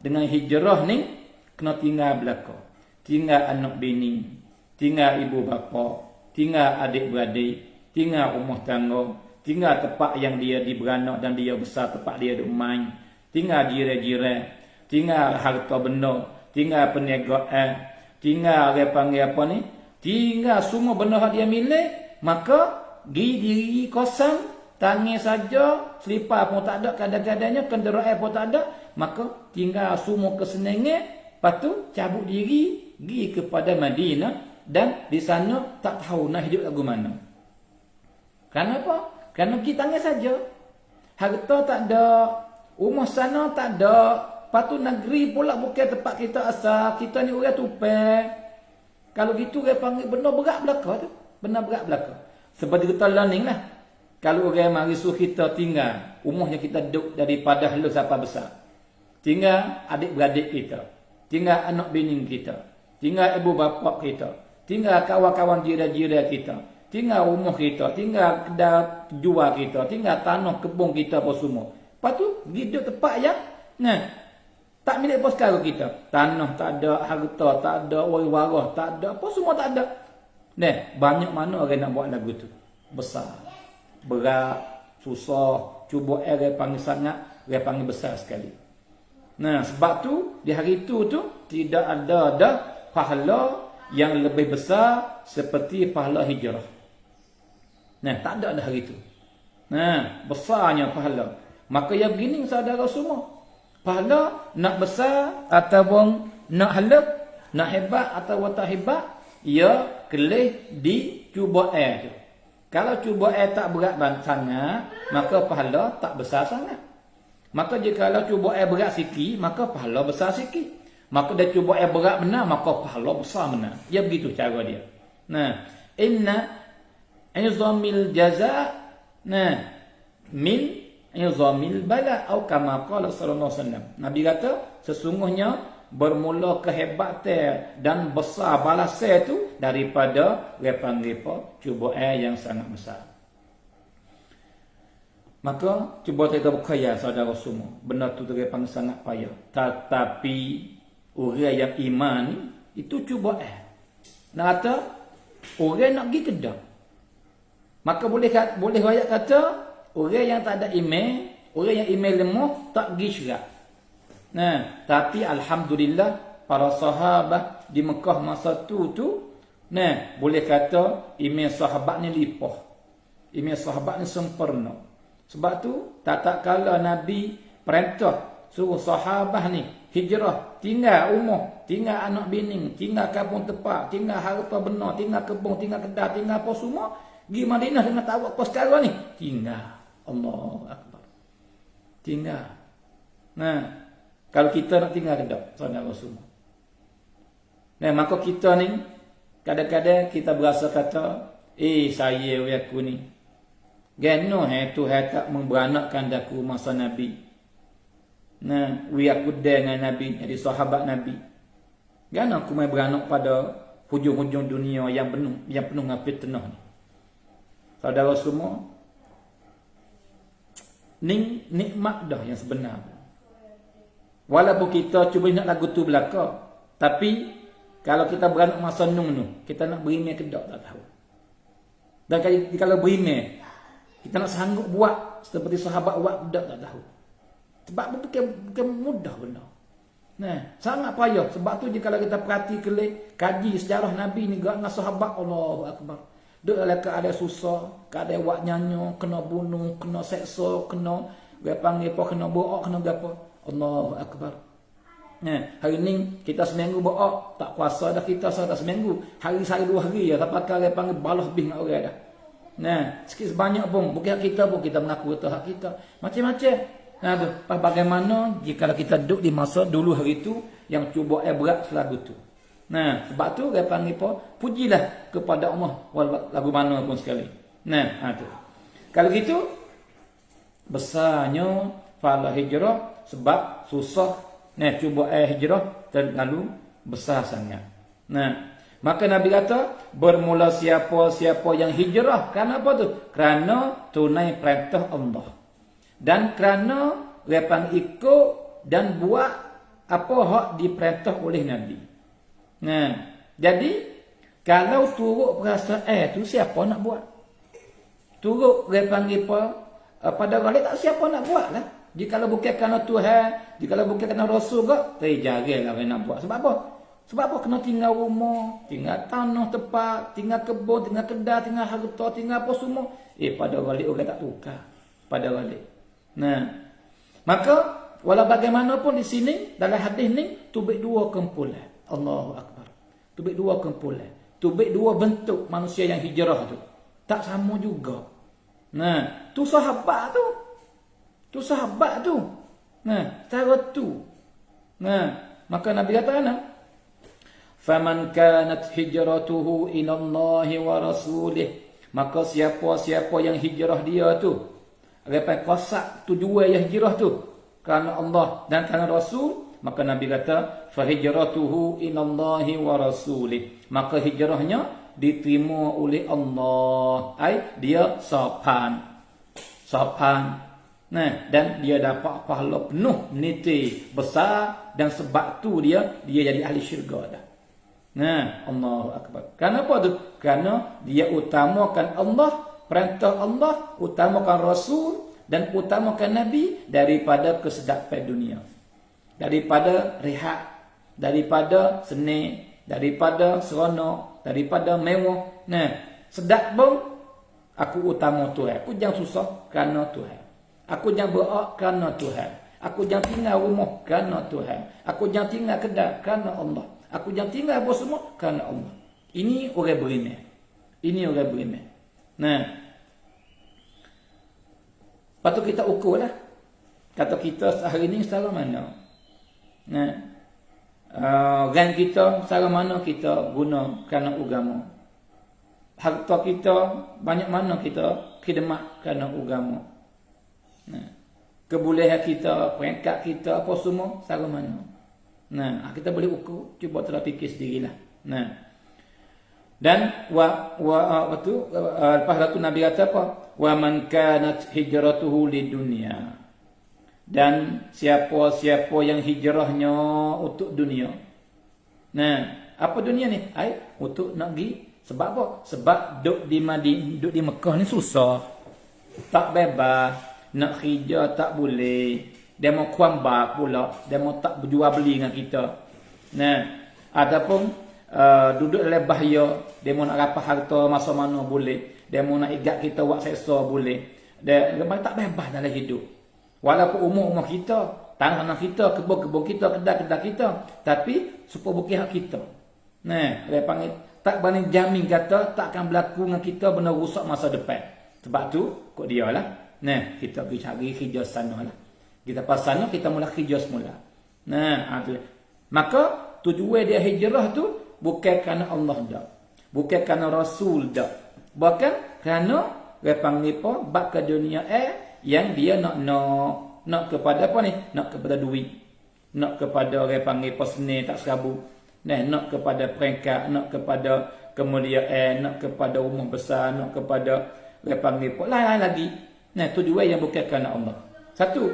dengan hijrah ni kena tinggal belaka, tinggal anak bini, tinggal ibu bapa, tinggal adik-beradik, tinggal rumah tangga, tinggal tempat yang dia diberanak dan dia besar, tempat dia duk main, tinggal jiran-jiran, tinggal harta benda, tinggal perniagaan, tinggal orang panggil apa ni, tinggal semua benda yang dia milik. Maka diri kosong, tangan saja, selipar pun tak ada, kadang-kadangnya kenderaan pun tak ada. Maka tinggal semua kesenangan, lepas tu cabut diri pergi kepada Madinah, dan di sana tak tahu nak hidup lagu mana. Kenapa? Kerana pergi tangan saja. Harta tak ada, Rumah sana tak ada. Lepas tu negeri pula bukan tempat kita asal. Kita ni orang tupai. Kalau gitu orang panggil benar berat belaka tu. Benar berat belaka. Seperti kita learning lah. Kalau orang mari suruh kita tinggal. Rumahnya kita duduk daripada halus sampai besar. Tinggal adik-beradik kita. Tinggal anak bini kita. Tinggal ibu bapa kita. Tinggal kawan-kawan jiran-jiran kita. Tinggal rumah kita. Tinggal kedai jual kita. Tinggal tanah kebun kita apa semua. Lepas tu, hidup tempat yang tak milik apa sekarang kita. Tanah tak ada, harta tak ada, waris-waris tak ada, apa semua tak ada. Banyak mana orang nak buat lagu tu. Besar. Berat, susah, cuba orang panggil sangat, orang panggil besar sekali. Sebab tu, di hari tu tidak ada pahala yang lebih besar seperti pahala hijrah. Tak ada hari tu. Besarnya pahala. Maka yang begini saudara semua. Pahala nak besar ataupun nak halap, nak hebat atau tak hebat, ia kelih dicuba tu. Kalau cuba tak berat sangat, maka pahala tak besar sangat. Maka jika cuba berat sikit, maka pahala besar sikit. Maka dia cuba berat benar, maka pahala besar benar. Ya begitu cara dia. Inna izamil jaza min izamil bala atau kama qala sallallahu alaihi wasallam. Nabi kata sesungguhnya bermula kehebatan dan besar balasan itu daripada repa-repa cubaan yang sangat besar. Maka cuba kita berkaya saudara semua. Benda tu terang sangat payah. Tetapi orang yang iman itu cubaan. Nak kata orang nak pergi kedai. Maka boleh rakyat kata orang yang tak ada iman, orang yang iman lemah tak pergi syirak. Tapi alhamdulillah para sahabat di Mekah masa tu boleh kata iman sahabat ni limpah. Iman sahabat ni sempurna. Sebab tu tak kala Nabi perintah suruh sahabat ni hijrah, tinggal rumah, tinggal anak bini, tinggal kampung tempat, tinggal harta benar, tinggal kebun, tinggal kedai, tinggal apa semua, pergi Madinah dengan tak buat apa sekarang ni. Tinggal. Allahu Akbar. Tinggal. Kalau kita nak tinggal ke tak? Saudara semua. Maka kita ni, kadang-kadang kita berasa kata, saya aku ni. Gano Tuhan tak memberanakkan aku masa Nabi. Aku dengan Nabi, jadi sahabat Nabi. Gano aku main beranak pada hujung-hujung dunia yang penuh dengan fitnah ni. Saudara semua, nikmat dah yang sebenar. Walaupun kita cuba nak lagu tu belaka, tapi kalau kita beranak masa Nuh, kita nak berimeh ke tak tahu. Dan kalau berimeh, kita nak sanggup buat seperti sahabat buat tak tahu. Sebab bukan mudah benar. Sangat payah. Sebab tu kalau kita perhati kaji sejarah Nabi ni dengan sahabat, Allahu Akbar. Duk dalam keadaan susah, keadaan buat nyanyo, kena bunuh, kena seksa, kena panggil apa, kena bohong, kena apa. Allahu Akbar. Hari ni kita seminggu bohong, tak puasa dah kita tak seminggu. Hari sehari 2 hari ya, tak pakai panggil balah lebih dengan orang dah. Sikit sebanyak pun, bukan kita pun kita mengaku betul hak kita. Macam-macam. Bagaimana jika kita duduk di masa dulu hari itu yang cuba berat selagu tu. Sebab tu dia panggil apa? Pujilah kepada Allah lagu mana pun sekali. Tu. Kalau gitu besarnya pahala hijrah sebab susah cuba hijrah terlalu besar sangat. Maka Nabi kata bermula siapa yang hijrah kerana apa tu? Kerana tunai perintah Allah. Dan kerana dia ikut dan buat apa hak diperintah oleh Nabi. Jadi kalau turut perasaan tu siapa nak buat? Turut dia panggil apa? Pada orang tak siapa nak buat lah. Jikalau bukan kerana Tuhan, jikalau bukan kerana Rasul kok, terjarah lah orang nak buat. Sebab apa? Sebab apa? Kena tinggal rumah, tinggal tanah tempat, tinggal kebun, tinggal kedai, tinggal harta, tinggal apa semua. Pada balik orang tak tukar. Pada balik. Maka walau bagaimanapun di sini dalam hadis ni tubik 2 kumpulan. Allahu Akbar. Tubik 2 kumpulan. Tubik 2 bentuk manusia yang hijrah tu. Tak sama juga. Tu sahabat tu. Tu sahabat tu. Nah, cara tu. Nah, maka Nabi kata ana, faman kanat hijratuhu ila Allah wa rasulih, maka siapa-siapa yang hijrah dia tu, lepas kosak tujuan yang hijrah tu kerana Allah dan kerana Rasul, maka Nabi kata fa hijratuhu ila Allah wa rasulih, maka hijrahnya diterima oleh Allah. Dia sopan. Nah, dan dia dapat pahala penuh, niti besar, dan sebab tu dia jadi ahli syurga dah. Nah, Allahu akbar. Kenapa tu? Kerana dia utamakan Allah, perintah Allah, utamakan Rasul dan utamakan Nabi daripada kesedapan dunia. Daripada rehat, daripada seni, daripada seronok, daripada mewah. Nah, sedap pun aku utama Tuhan. Aku jangan susah kerana Tuhan. Aku jangan berak kerana Tuhan. Aku jangan tinggal rumah kerana Tuhan. Aku jangan tinggal kedai kerana Allah. Aku jangan tinggal apa semua kerana Allah. Ini orang beriman. Ini orang beriman. Nah, patut kita ukur lah. Kata kita hari ini secara mana. Nah, rang kita secara mana kita guna kerana agama. Harta kita banyak mana kita khidmat kerana agama. Nah, kebolehan kita, peringkat kita apa semua secara mana. Nah, kita boleh ukur, cuba terfikir sendirilah. Nah. Dan lepas tu Nabi kata apa? Wa man kanat hijratuhu lidunya. Dan siapa-siapa yang hijrahnya untuk dunia. Nah, apa dunia ni? Untuk nak pergi. Sebab apa? Sebab duduk di Madinah, duduk di Mekah ni susah. Tak bebas. Nak hijrah tak boleh. Dia mau kuambak pula. Dia mau tak berjual beli dengan kita. Nah, ataupun duduk dalam bahaya. Dia mau nak rapat harta masa mana boleh. Dia mau nak igat kita buat seksa boleh. Dia tak bebas dalam hidup. Walaupun umur kita, tanah kita, kebun-kebun kita, kedai-kedai kita, tapi supaya bukan hak kita. Nah, dia panggil tak berani jamin kata tak akan berlaku dengan kita benda rusak masa depan. Sebab tu kok dia lah. Nah, kita pergi cari hijrah sana lah. Kita pas sana kita mula hijrah semula. Nah, tu. Maka tujuan dia hijrah tu bukan kerana Allah dah. Bukan kerana Rasul dah. Bahkan kerana dia panggil apa? Bab ke dunia yang dia nak kepada apa ni? Nak kepada duit. Nak kepada orang panggil pasne tak serabu. Nah, nak kepada peringkat, nak kepada kemuliaan, nak kepada rumah besar, nak kepada orang panggil apa lain-lain lagi. Nah, tujuan yang bukan kerana Allah. Satu,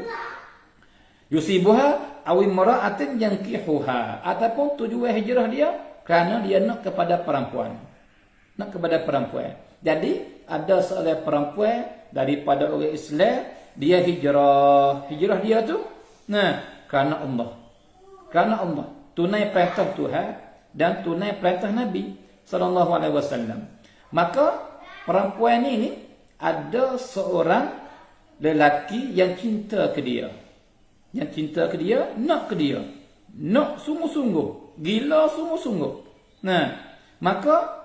yusibuha aw imra'atin yankihuha, ataupun tujuan hijrah dia kerana dia nak kepada perempuan. Nak kepada perempuan. Jadi ada seorang perempuan daripada orang Islam, dia hijrah. Hijrah dia tu kerana Allah. Kerana Allah. Tunai perintah Tuhan dan tunai perintah Nabi sallallahu alaihi wasallam. Maka perempuan ini ada seorang lelaki yang cinta ke dia. Yang cinta ke dia, nak ke dia. Nak sungguh-sungguh. Gila sungguh-sungguh. Nah, maka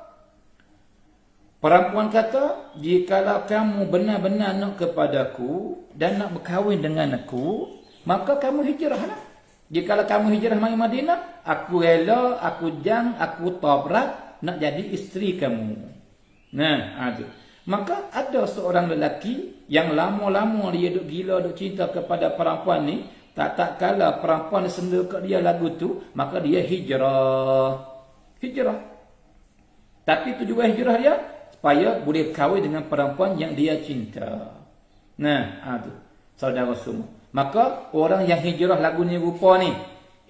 perempuan kata, jikalau kamu benar-benar nak kepadaku dan nak berkahwin dengan aku, maka kamu hijrahlah. Jikalau kamu hijrah mari Madinah, aku rela, aku jang, aku tabrak nak jadi isteri kamu. Nah, ada. Maka ada seorang lelaki yang lama-lama dia duk gila, duk cinta kepada perempuan ni, tak kala perempuan senda kat dia lagu tu, maka dia hijrah. Hijrah. Tapi tujuan hijrah dia supaya boleh kahwin dengan perempuan yang dia cinta. Nah, tu saudara semua. Maka orang yang hijrah lagu ni rupa ni,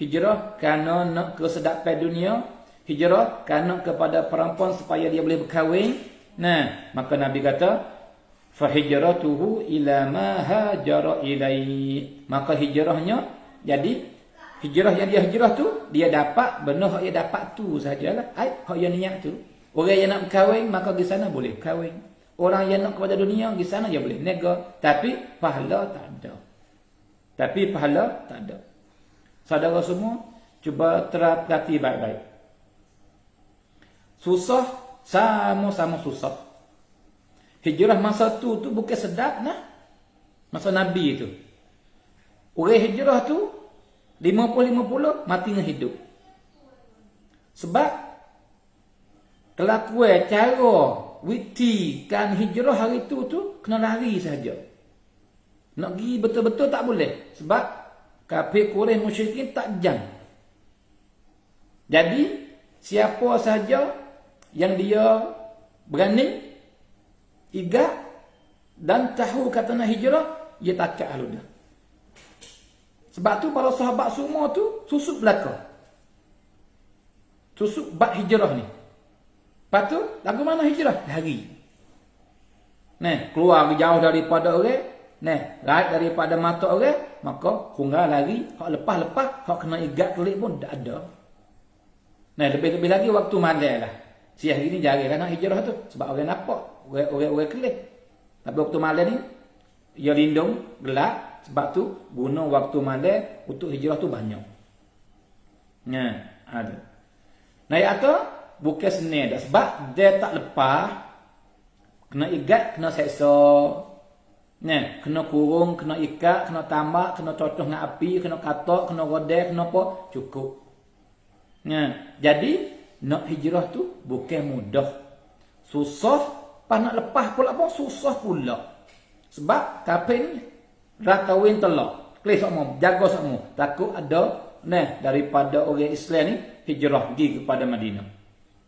hijrah kerana nak kesedapan dunia, hijrah kerana kepada perempuan supaya dia boleh berkahwin. Nah, maka Nabi kata fa hijratuhu ila ma hajara ilai. Maka hijrahnya, jadi hijrah yang dia hijrah tu, dia dapat benda hak dia dapat tu sajalah. Hak yang niat tu. Orang yang nak berkahwin maka di sana boleh kahwin. Orang yang nak kepada dunia di sana dia boleh nega, tapi pahala tak ada. Tapi pahala tak ada. Saudara semua, cuba terhati baik-baik. Susah, sama-sama susah. Hijrah masa tu bukan sedap nah. Masa Nabi itu. Orang hijrah tu 50-50 mati dengan hidup. Sebab kelakuan cara witi kan hijrah hari tu kena lari saja. Nak pergi betul-betul tak boleh. Sebab kafir Quraisy musyrikin tak jang. Jadi siapa saja yang dia berani igak dan tahu kata nak hijrah, dia takak halu dah. Sebab tu para sahabat semua tu susuk belaka. Susuk bab hijrah ni. Lepas tu, lagu mana hijrah? Lari. Keluar jauh daripada orang. Lari daripada mata orang. Maka, kurang lari. Hak lepas-lepas, hak kena igat kelik pun tak ada. Lebih-lebih lagi waktu malam lah. Siang ini jarang kan nak hijrah tu. Sebab orang nampak. Orang kelik. Tapi waktu malam ni, ia lindung, gelap. Sebab tu, guna waktu malam untuk hijrah tu banyak. Ada. Yang tu, bukan senang dah. Sebab dia tak lepas. Kena igat, kena seksa. Kena kurung, kena ikat, kena tambak, kena cocok dengan api, kena katak, kena rodek, kena apa. Cukup. Jadi, nak hijrah tu bukan mudah. Susah. Pas nak lepas pula pun susah pula. Sebab kafir ni dah kahwin telak. Kelis semua, jaga semua. Takut ada daripada orang Islam ni hijrah pergi kepada Madinah.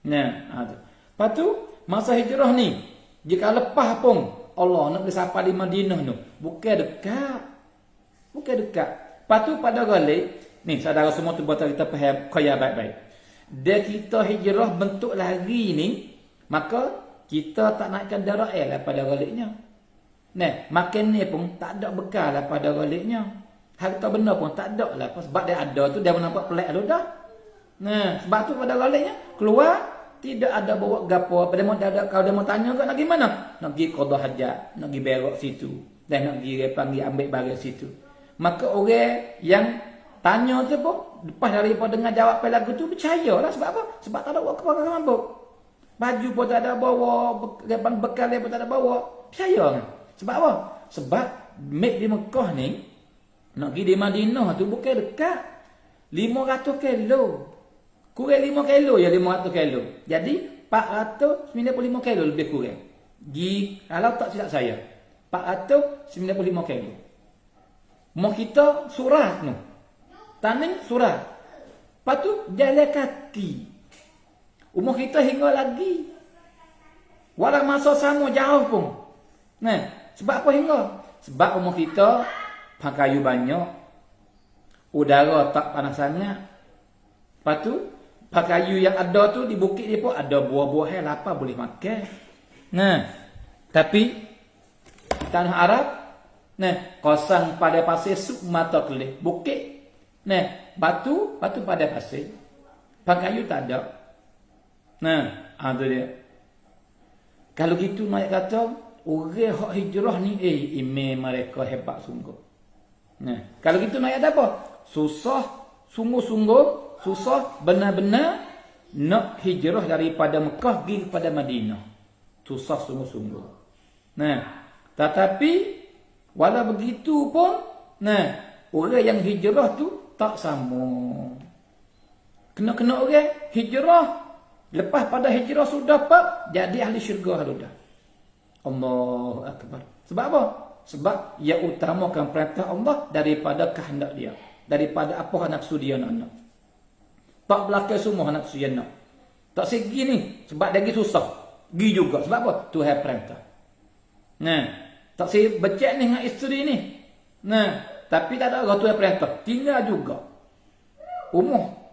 Lepas tu masa hijrah ni, jika lepas pun Allah nak sampai di Madinah tu, bukan dekat. Bukan dekat. Lepas tu pada galik, ni saudara semua tu buat kita faham kaya baik-baik. Dia kita hijrah bentuk lari ni, maka kita tak naikkan darah lah pada galiknya. Makan ni pun tak ada bekal lah pada galiknya. Harta benda pun tak ada lah. Sebab dia ada tu, dia nampak pelik tu dah. Sebab tu pada galiknya, keluar, tidak ada bawa gapo. Kalau dia mau tanya kat nak pergi mana? Nak pergi qada hajat, nak pergi berak situ. Dan nak pergi panggil ambil barang situ. Maka orang yang tanya tu pun, lepas daripada dengar jawapan lagu tu, percayalah. Sebab apa? Sebab tak ada bawa kepada rambut. Baju pun tak ada bawa, bekal pun tak ada bawa. Percaya kan? Sebab apa? Sebab mek di Mekah ni, nak pergi di Madinah tu bukan dekat. 500 kilo. Kurang 5 kilo ya 500 kilo. Jadi 495 kilo lebih kurang. Kalau tak silap saya, 495 kilo. Mau kita surat tu. Taning surat. Lepas tu jalan kaki. Umur kita hingga lagi. Walau masa sama jauh pun. Sebab apa hingga? Sebab umur kita pakai kayu banyak. Udara tak panas sangat. Lepas tu, pakai kayu yang ada tu di bukit dia pun ada buah-buah yang lapar boleh makan. Tapi tanah Arab, kosong pada pasir suk mata kelih. Bukit, batu pada pasir. Pakai kayu tak ada. Tu dia. Kalau gitu nak kata orang hak hijrah ni iman mereka hebat sungguh. Kalau gitu nak ada apa? Susah sungguh-sungguh, susah benar-benar nak hijrah daripada Mekah pergi kepada Madinah. Susah sungguh-sungguh. Tetapi walau begitu pun orang yang hijrah tu tak sama. Kena orang hijrah. Lepas pada hijrah sudah pak, jadi ahli syurga sudah. Allahu Akbar. Sebab apa? Sebab ia utamakan perintah Allah daripada kehendak dia. Daripada apa nafsu dia nak. Tak belakang semua nafsu dia nak. Tak segi ni. Sebab dia pergi susah. Pergi juga. Sebab apa? Tuhan perintah. Tak segi becek ni dengan isteri ni. Tapi tak ada orang Tuhan perintah. Tinggal juga. Umur.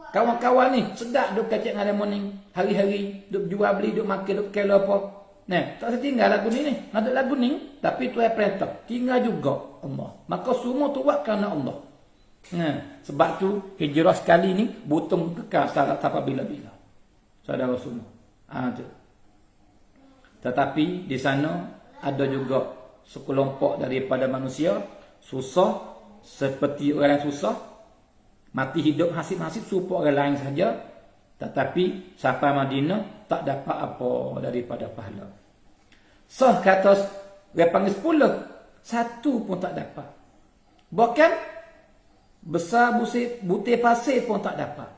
Kawan-kawan ni sedap duk kacik dengan morning. Hari-hari duk jual beli, duk makan, duk kela apa. Tak setinggal lagu ni. Ada lagu ni, tapi Tuhan perintah. Tinggal juga Allah. Maka semua tu buat kerana Allah. Sebab tu hijrah sekali ni butung kekal sampai bila-bila. Saudara semua. Tetapi di sana ada juga sekelompok daripada manusia susah seperti orang yang susah. Mati hidup hasib-hasib supaya orang lain saja. Tetapi sampai Madinah tak dapat apa daripada pahala. Kata dia panggil 10, satu pun tak dapat. Bahkan besar butir pasir pun tak dapat.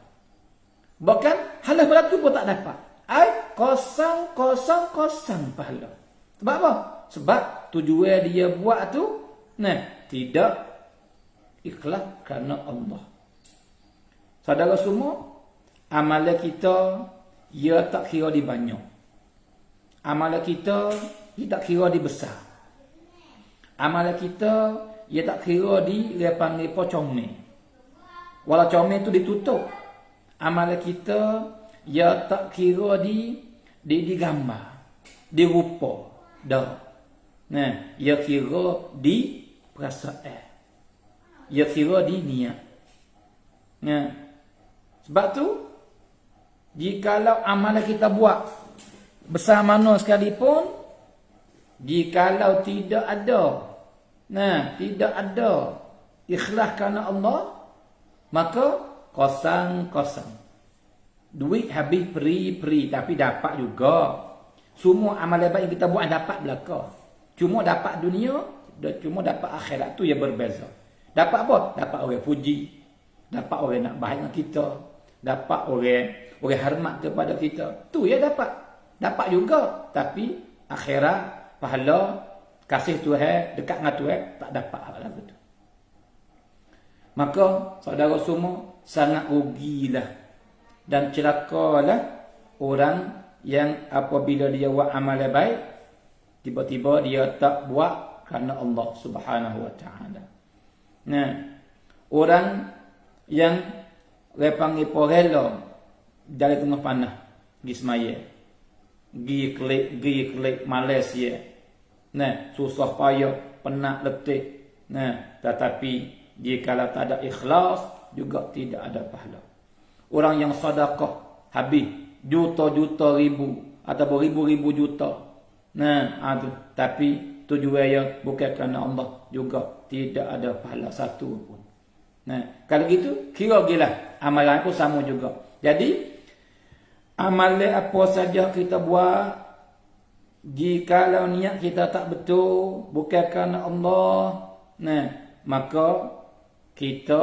Bahkan halah batu pun tak dapat. Ai kosong pahala. Sebab apa? Sebab tujuan dia buat tu tidak ikhlas kerana Allah. Saudara semua, amalan kita ia tak kira di banyak. Amalan kita ia tak kira di besar. Amalan kita ia tak kira di dia panggil pocong. Walau comel tu ditutup. Amalan kita ia tak kira di gambar, di rupa. Dah. Ia kira di perasaan. Ia kira di niat. Sebab tu jikalau amalan kita buat besar mana sekalipun, jikalau tidak ada ikhlas kerana Allah, maka kosong. Duit habis peri, tapi dapat juga. Semua amalan baik yang kita buat dapat belaka. Cuma dapat dunia, cuma dapat akhirat, tu yang berbeza. Dapat apa? Dapat orang puji, dapat orang nak baik dengan kita, dapat orang hormat kepada kita. Tu ya dapat. Dapat juga, tapi akhirat, pahala, kasih Tuhan, dekat dengan Tuhan, tak dapat hal lagu tu. Maka saudara semua sangat rugilah dan celakalah orang yang apabila dia buat amalan baik, tiba-tiba dia tak buat kerana Allah Subhanahu wa taala. Orang yang panggil porela dari tengah panah pergi semaya, pergi kelik Malaysia. Susah payah, penat letih. Tetapi jika tak ada ikhlas juga tidak ada pahala. Orang yang sedekah habis juta-juta ribu atau ribu-ribu juta. Tapi tujuannya bukan kerana Allah, juga tidak ada pahala satu pun. Kalau gitu kira-kira amalan aku sama juga. Jadi amalan apa saja kita buat, jikalau niat kita tak betul, bukan kerana Allah, maka kita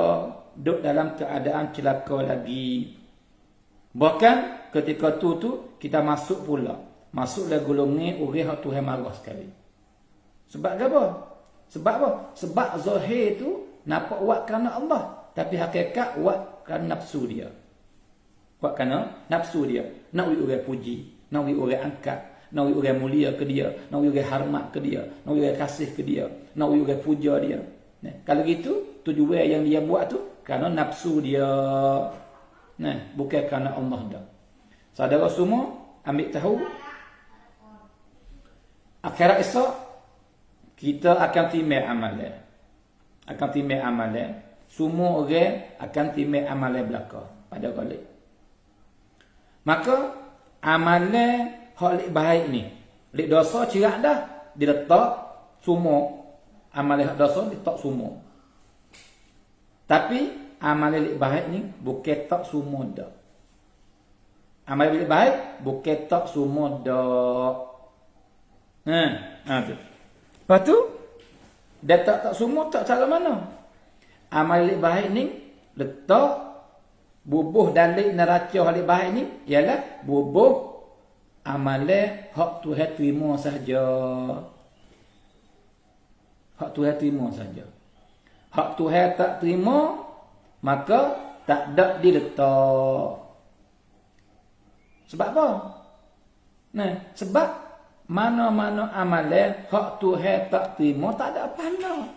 duduk dalam keadaan celaka lagi. Bahkan ketika tu kita masuk dalam golongan orang yang Tuhan marah sekali. Sebab apa? Sebab zahir tu nampak buat kerana Allah, tapi hakikat buat kerana nafsu dia. Buat kerana nafsu dia. Nak orang puji, nak orang angkat, nak orang mulia ke dia, nak orang hormat ke dia, nak orang kasih ke dia, nak orang puja dia. Kalau gitu, tujuan yang dia buat tu kerana nafsu dia. Bukan kerana Allah dah. Saudara semua, ambil tahu, akhirat esok kita akan timai amalan. Semua orang akan timai amalan belaka pada kali. Maka amalan hak baik ni, lek dosa cirak dah diletak semua. Amalan hak dosa diletak semua. Tapi amalan lek baik ni bukan tak semua dah. Amalan lek baik bukan tak semua dah. Tu. Lepas tu dia tak semua tak cara mana? Amalan lek baik ni letak bubuh dalil neraca hal baik ni ialah bubuh amalan hak Tuhan terima saja. Hak Tuhan terima saja. Hak Tuhan tak terima, maka tak ada diletak. Sebab apa? Sebab mana-mana amalan hak Tuhan tak terima, tak ada pahala.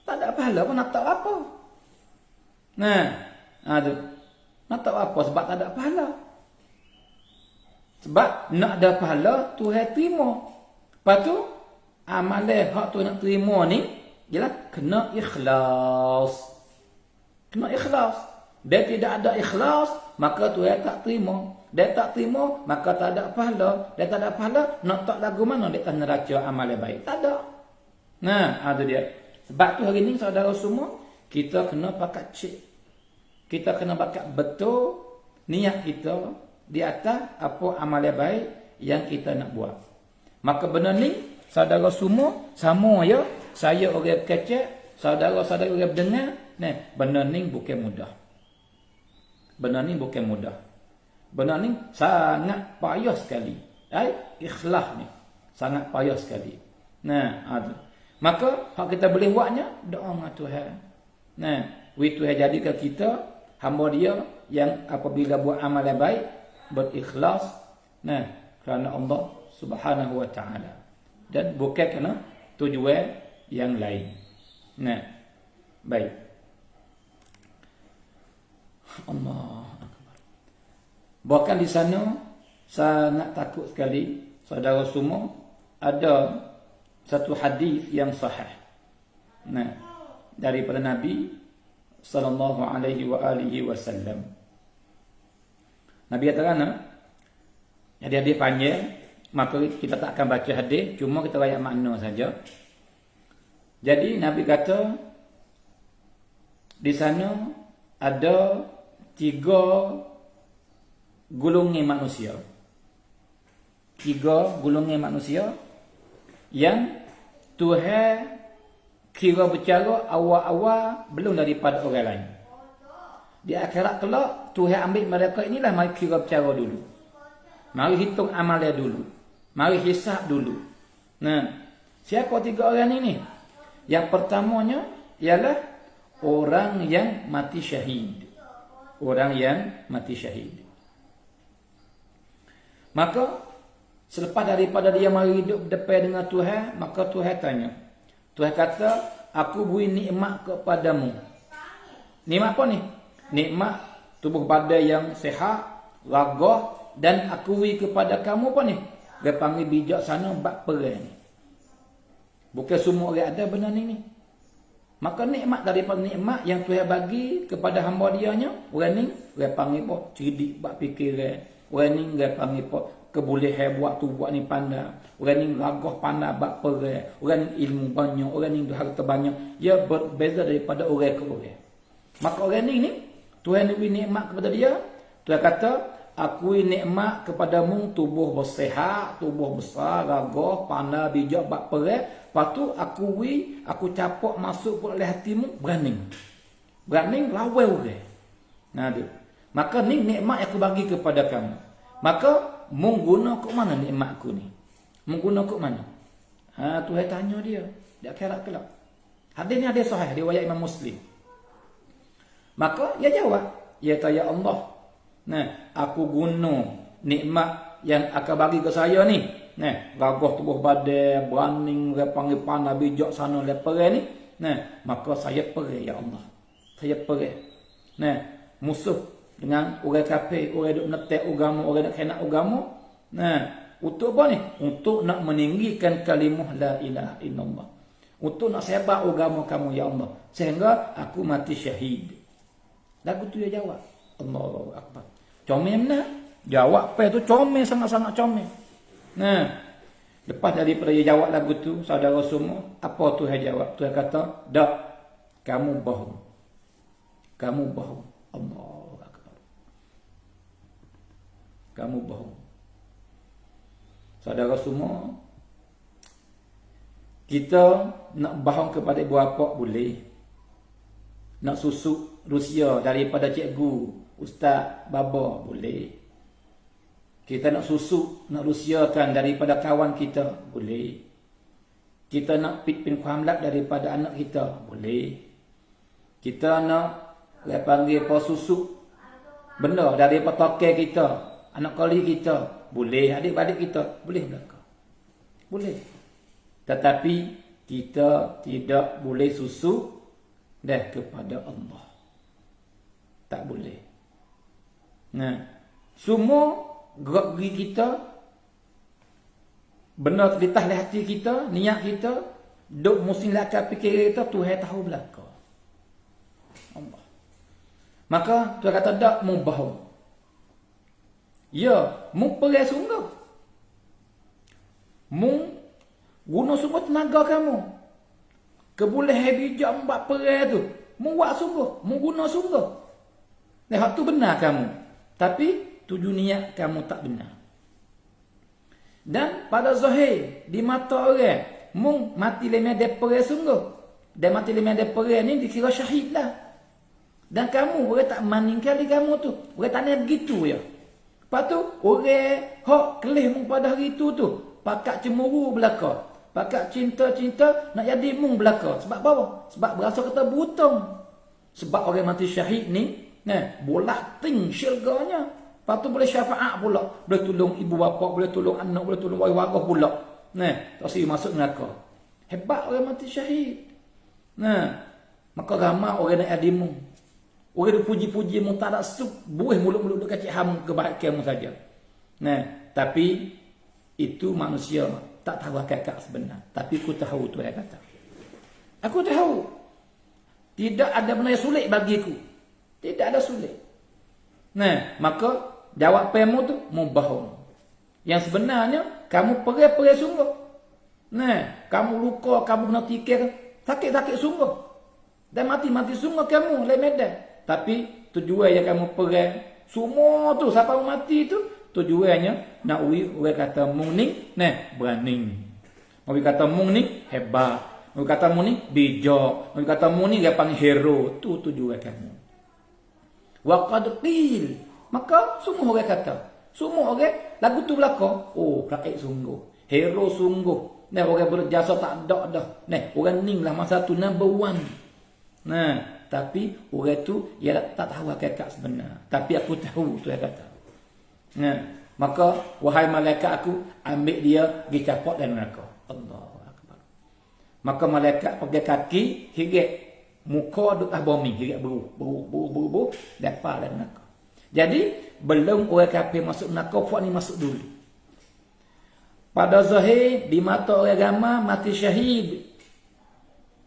Tak ada pahala pun nak tahu apa? Tu. Nak tahu apa sebab tak ada pahala. Sebab nak ada pahala Tuhan terima. Lepas tu amalan hak Tuhan nak terima ni ialah kena ikhlas. Kena ikhlas. Dia tidak ada ikhlas, maka Tuhan tak terima. Dia tak terima, maka tak ada pahala. Dia tak ada pahala, nak tak lagu mana dia akan neraca amalan baik? Tak ada. Itu dia. Sebab tu hari ni saudara semua, kita kena pakat cek. Kita kena pakat betul niat kita di atas apa amalan baik yang kita nak buat. Maka benda ni saudara semua sama ya, saya orang kecek saudara-saudara orang berdengar, nah, benda ni bukan mudah. Benda ni bukan mudah. Benda ni sangat payah sekali. Ikhlas ni sangat payah sekali. Nah, ada. Maka hak kita boleh buatnya doa dengan Tuhan. Nah, Tuhan jadikan kita hamba dia yang apabila buat amal yang baik berikhlas, nah, kerana Allah Subhanahu wa taala, dan bukan kerana tujuan yang lain. Nah, baik. Allah Akbar. Bahkan di sana sangat takut sekali saudara semua, ada satu hadis yang sahih. Nah, daripada Nabi sallallahu alaihi wa alihi wasallam. Nabi kata, jadi hadis panjang, maka kita tak akan baca hadis, cuma kita baca makna saja. Jadi Nabi kata di sana ada 3 golongan manusia. 3 golongan manusia yang Tuhan kira bercara awal-awal belum daripada orang lain. Di akhirat kelak Tuhan ambil mereka inilah, mari kira bercara dulu. Mari hitung amal dia dulu. Mari hisab dulu. Nah, siapa 3 orang ini? Yang pertamanya ialah orang yang mati syahid. Orang yang mati syahid. Maka selepas daripada dia mari hidup depan dengan Tuhan, maka Tuhan tanya. Tuhan kata, aku beri nikmat kepadamu. Nikmat apa ni? Nikmat tubuh badan yang sihat, ragah, dan aku beri kepada kamu apa ni? Dia panggil bijaksana bab perang. Bukan semua orang ada benda ni. Maka nikmat daripada nikmat yang Tuhan bagi kepada hamba dianya, orang ni dia panggil apa? Cerdik bab fikiran. Orang ni dia panggil apa? Kebolehan buat tu buat ni pandai. Orang ni ragah pandai bab perang. Orang ni ilmu banyak, orang ni harta banyak. Ia berbeza daripada orang ke orang. Maka orang ni Tuhan beri nikmat kepada dia. Tuhan kata, aku nikmat kepadamu tubuh bersihat, tubuh besar, ragah, pandai, bijak bab perang. Lepas tu aku capak masuk oleh hatimu, berani. Berani lawan orang. Nah dia. Maka ni nikmat yang aku bagi kepada kamu. Maka mengguna ke mana nikmat aku ni? Mengguna ke mana? Tuhan tanya dia di akhirat kelak. Hadis ni hadis sahih riwayat Imam Muslim. Maka dia jawab, ya ya Allah. Nah, aku guna nikmat yang akan bagi ke saya ni. Nah, gagah tubuh badan, berani, panggil pandai, bijak sana leperan ni. Nah, maka saya pergi ya Allah. Saya pergi. Nah, musuh dengan orang kafir, orang duk menetek agama, orang nak kena agama. Nah, untuk apa ni? Untuk nak meninggikan kalimah la ilaha illallah. Untuk nak sebar agama kamu ya Allah, sehingga aku mati syahid. Lagu tu dia jawab. Allahu Akbar. Comel benar. Jawab apa tu comel, sangat-sangat comel. Nah, lepas daripada dia jawab lagu tu, saudara semua, apa Tuhan jawab? Tuhan kata, "Dak, kamu bohong. Kamu bohong." Allahu Akbar. Kamu bohong. Saudara semua, kita nak bohong kepada ibu bapa boleh. Nak susuk Rusia daripada cikgu, ustaz, baba boleh. Kita nak susuk, nak rusiakan daripada kawan kita boleh. Kita nak pin kuhamlat daripada anak kita boleh. Kita nak panggil apa susuk benda daripada tokai kita, anak kali kita boleh, adik-adik kita boleh belaka. Boleh. Tetapi kita tidak boleh susuk dah kepada Allah. Tak boleh. Nah, semua gerak geri kita, benda di tahli hati kita, niat kita, duk musim lakar fikir kita, Tuhan tahu belaka. Allah. Maka Tuhan kata tak mu bohong. Ya, mu pergi sungguh. Mu guna sungguh tenaga kamu. Kebolehan bijak membuat perang tu, mu buat sungguh, mu guna sungguh. Hak tu benar kamu. Tapi tuju niat kamu tak benar. Dan pada zahir di mata orang, mu mati lemah depa sungguh. Dan mati lima dia perang ni dikira syahid lah. Dan kamu, orang tak maningkan di kamu tu. Orang tak nak begitu ya. Lepas tu, orang hak kelih mung pada hari tu tu. Pakak cemburu belaka. Pakak cinta-cinta nak jadi mung belaka. Sebab apa? Sebab berasa kata butong. Sebab orang mati syahid ni, bolak ting syurganya. Lepas tu boleh syafaat pula. Boleh tolong ibu bapa, boleh tolong anak, boleh tolong warga pula. Tak sih masuk neraka. Hebat orang mati syahid. Maka ramai orang nak adimu. Orang dipuji-puji mu tak ada suk, buih mulut-mulut kecil ham kebahagiaanmu saja. Tapi itu manusia tak tahu hakikat sebenar. Tapi aku tahu tu dia kata. Aku tahu. Tidak ada benda yang sulit bagiku. Tidak ada sulit. Maka jawapanmu tu mu bohong. Yang sebenarnya kamu perih-perih sungguh. Kamu luka, kamu kena tikir, sakit-sakit sungguh. Dan mati-mati sungguh kamu lain medan. Tapi tujuan yang kamu perang semua tu siapa mati tu tujuannya nak orang kata mung ni berani. Orang kata mung ni hebat. Orang kata mung ni bijak. Orang kata mung ni dia panggil hero. Tu tujuan kamu. Wa qad qil. Maka semua orang kata, semua orang lagu tu belaka. Oh, rakyat sungguh. Hero sungguh. Orang berjasa tak ada dah. Orang ni lah masa tu number one. Tapi orang tu dia tak tahu hakikat sebenar. Tapi aku tahu tu dia kata. Maka wahai malaikat aku ambil dia pergi capot dalam neraka. Allahu akbar. Maka malaikat pakai kaki hirit muka duk bumi, hirit beru dapat dalam neraka. Jadi belum orang kafir masuk neraka, puak ni masuk dulu. Pada zahir di mata orang agama mati syahid.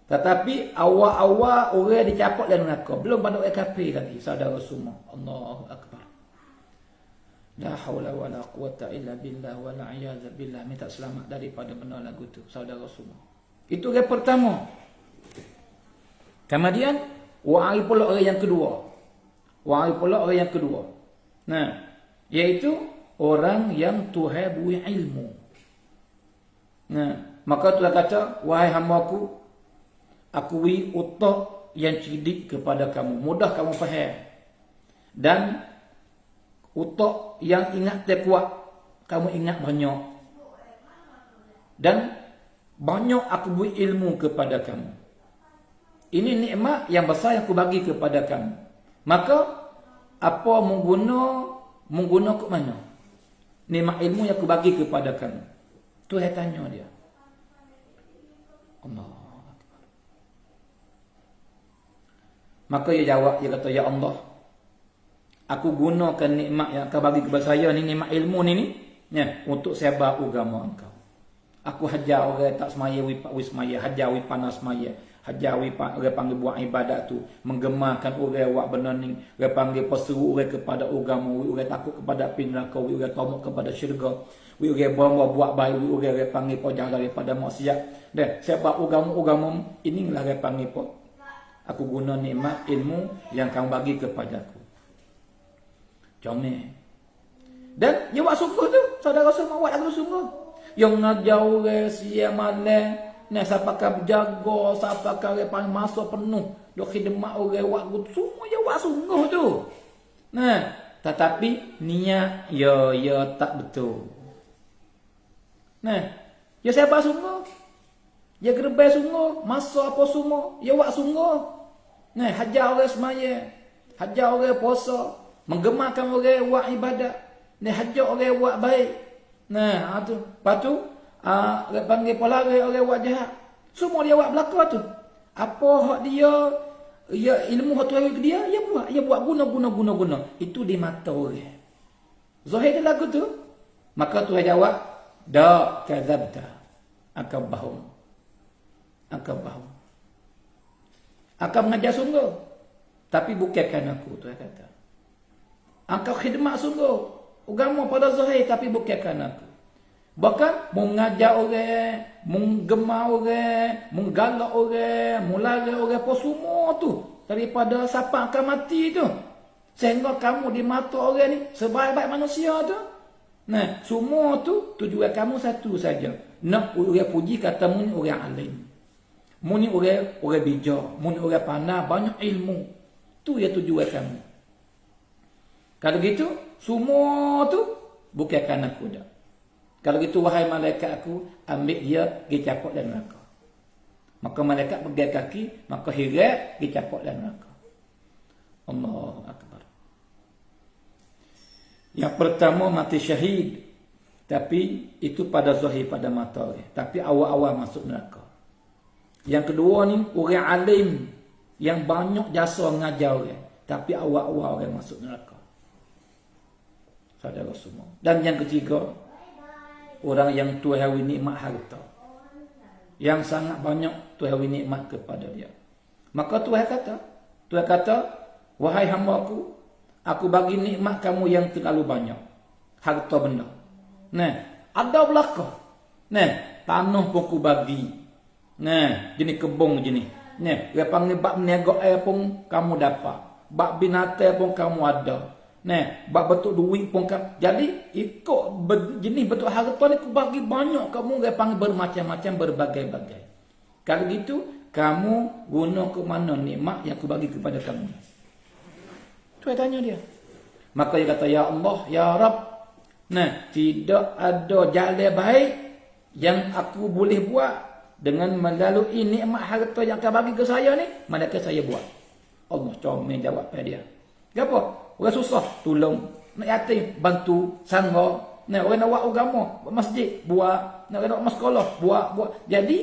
Tetapi awal-awal orang dicapok dalam neraka. Belum pada orang kafir lagi. Saudara semua. Allahu akbar. La haula wa la quwata illa billah wa la a'yadha billah. Minta selamat daripada benar lagu tu. Saudara semua. Itu yang pertama. Kemudian, wahai pula orang yang kedua. Wahai pula orang yang kedua. Iaitu orang yang Tuhan beri ilmu. Maka Tuhan kata, wahai hamba-Ku, aku beri otak yang cerdik kepada kamu. Mudah kamu faham. Dan otak yang ingat terkuat, kamu ingat banyak. Dan banyak aku beri ilmu kepada kamu. Ini nikmat yang besar yang aku bagi kepada kamu. Maka, apa mengguna ke mana? Nikmat ilmu yang aku bagi kepada kamu. Tu saya tanya dia. Allah. Maka dia jawab, dia kata, ya Allah, aku gunakan nikmat yang kau bagi kepada saya ni, nikmat ilmu ni untuk sebar agama engkau. Aku hajar orang tak semaya wi semaya, hajar wi panas semaya, hajar wi orang panggil buat ibadat tu, menggemarkan orang buat benar ni, orang panggil perseru orang kepada agama, orang takut kepada api neraka, orang tamak kepada syurga, orang bawa buat baik, orang panggil pojang daripada maksiat. Dan sebar agama inilah orang panggil aku guna nikmat ilmu yang kamu bagi kepadaku. Comel. Dan dia buat sungguh tu. Saudara semua buat lagu sungguh. Yang ngajar orang siang malam. Siapakah berjaga. Siapakah orang masa penuh. Duk khidmat orang buat semua dia buat sungguh tu. Tetapi niat ya tak betul. Ya siapa sungguh. Dia gerbay sungguh, masa apa semua, dia buat sungguh. Hajar orang semaya, hajar orang puasa, menggemarkan orang buat ibadat, hajar orang buat baik. Tu. Lepas tu, orang panggil pelari orang buat jahat. Semua dia buat belaka tu. Apa hak dia, ilmu hak Tuhan ke dia buat guna. Itu di mata orang. Zahir dia lagu tu. Maka Tuhan jawab, da kadzabta. Akan bohong. Akan mengajar sungguh. Tapi bukankan aku, Tuhan kata. Engkau khidmat sungguh. Agama pada zahir, tapi bukankan aku. Bahkan mengajar orang, menggemar orang, menggalak orang, melarang orang, apa semua tu. Daripada siapa akan mati tu. Sehingga kamu di mata orang ni, sebaik-baik manusia tu. Semua tu tujuan kamu satu saja. Nak orang puji katamu ni orang alim. Mu ni orang bijak, mu ni orang pandai, banyak ilmu. Tu ya tujuan kamu. Kalau gitu, semua tu bukan kerana aku dah. Kalau gitu, wahai malaikat aku, ambil dia, pergi capok dalam neraka. Maka malaikat pegang kaki, maka hirat, pergi capok dalam neraka. Allahu Akbar. Yang pertama, mati syahid. Tapi, itu pada zahir, pada mata orang. Tapi, awal-awal masuk neraka. Yang kedua ni, orang alim, yang banyak jasa mengajar orang. Tapi, awal-awal orang masuk neraka. Saudara semua. Dan yang ketiga, orang yang Tuhan beri nikmat harta. Yang sangat banyak Tuhan beri nikmat kepada dia. Maka Tuhan kata, wahai hamba aku bagi nikmat kamu yang terlalu banyak. Harta benda. Nah, ada belakang. Nah, tanah pun aku bagi. Nah, jenis kebun jenis. Nah, dia panggil bab niaga air pun kamu dapat. Bab binatang pun kamu ada. Nah, bab betul duit pun kamu. Jadi, ikut jenis betul harta ni aku bagi banyak. Kamu dia panggil bermacam-macam, berbagai-bagai. Kalau gitu, kamu guna ke mana nikmat yang aku bagi kepada kamu? Tuhan tanya dia. Maka dia kata, ya Allah, ya Rab. Nah, tidak ada jalan baik yang aku boleh buat dengan melalui nikmat harta yang kau bagi ke saya ni, manakah saya buat? Allah comel jawab pada dia. Apa? Orang susah, tolong. Nak yatim, bantu, sangga. Nak orang nak buat agama, buat masjid, buat. Nak orang nak buat sekolah, buat. Jadi,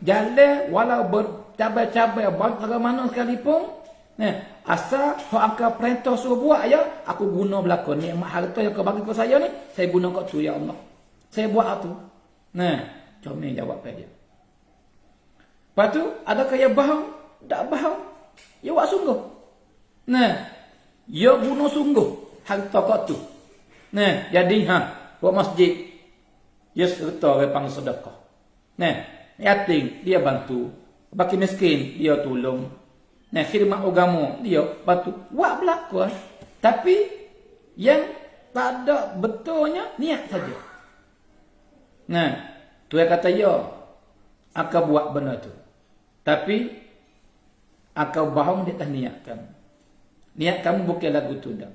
jalan walau bercabai-cabai, banyak mana sekalipun, asal kau akan perintah suruh buat ya, aku guna belakang nikmat harta yang kau bagi ke saya ni, saya guna kat tu ya Allah. Saya buat tu. Nah, comel jawab pada dia. Lepas tu, adakah ia bohong? Tak bohong. Ia buat sungguh. Nah, ia guna sungguh harta kat tu. Nah, jadi buat masjid. Ia serta orang panggil sedekah. Nah, yatim dia bantu. Baki miskin dia tolong. Nah, khidmat agama dia bantu. Buat berlaku. Tapi yang tak ada betulnya niat saja. Nah, Tuhan kata ya akan buat benda tu. Tapi akan bohong di atas niat kamu. Niat kamu bukan lagu tu dah.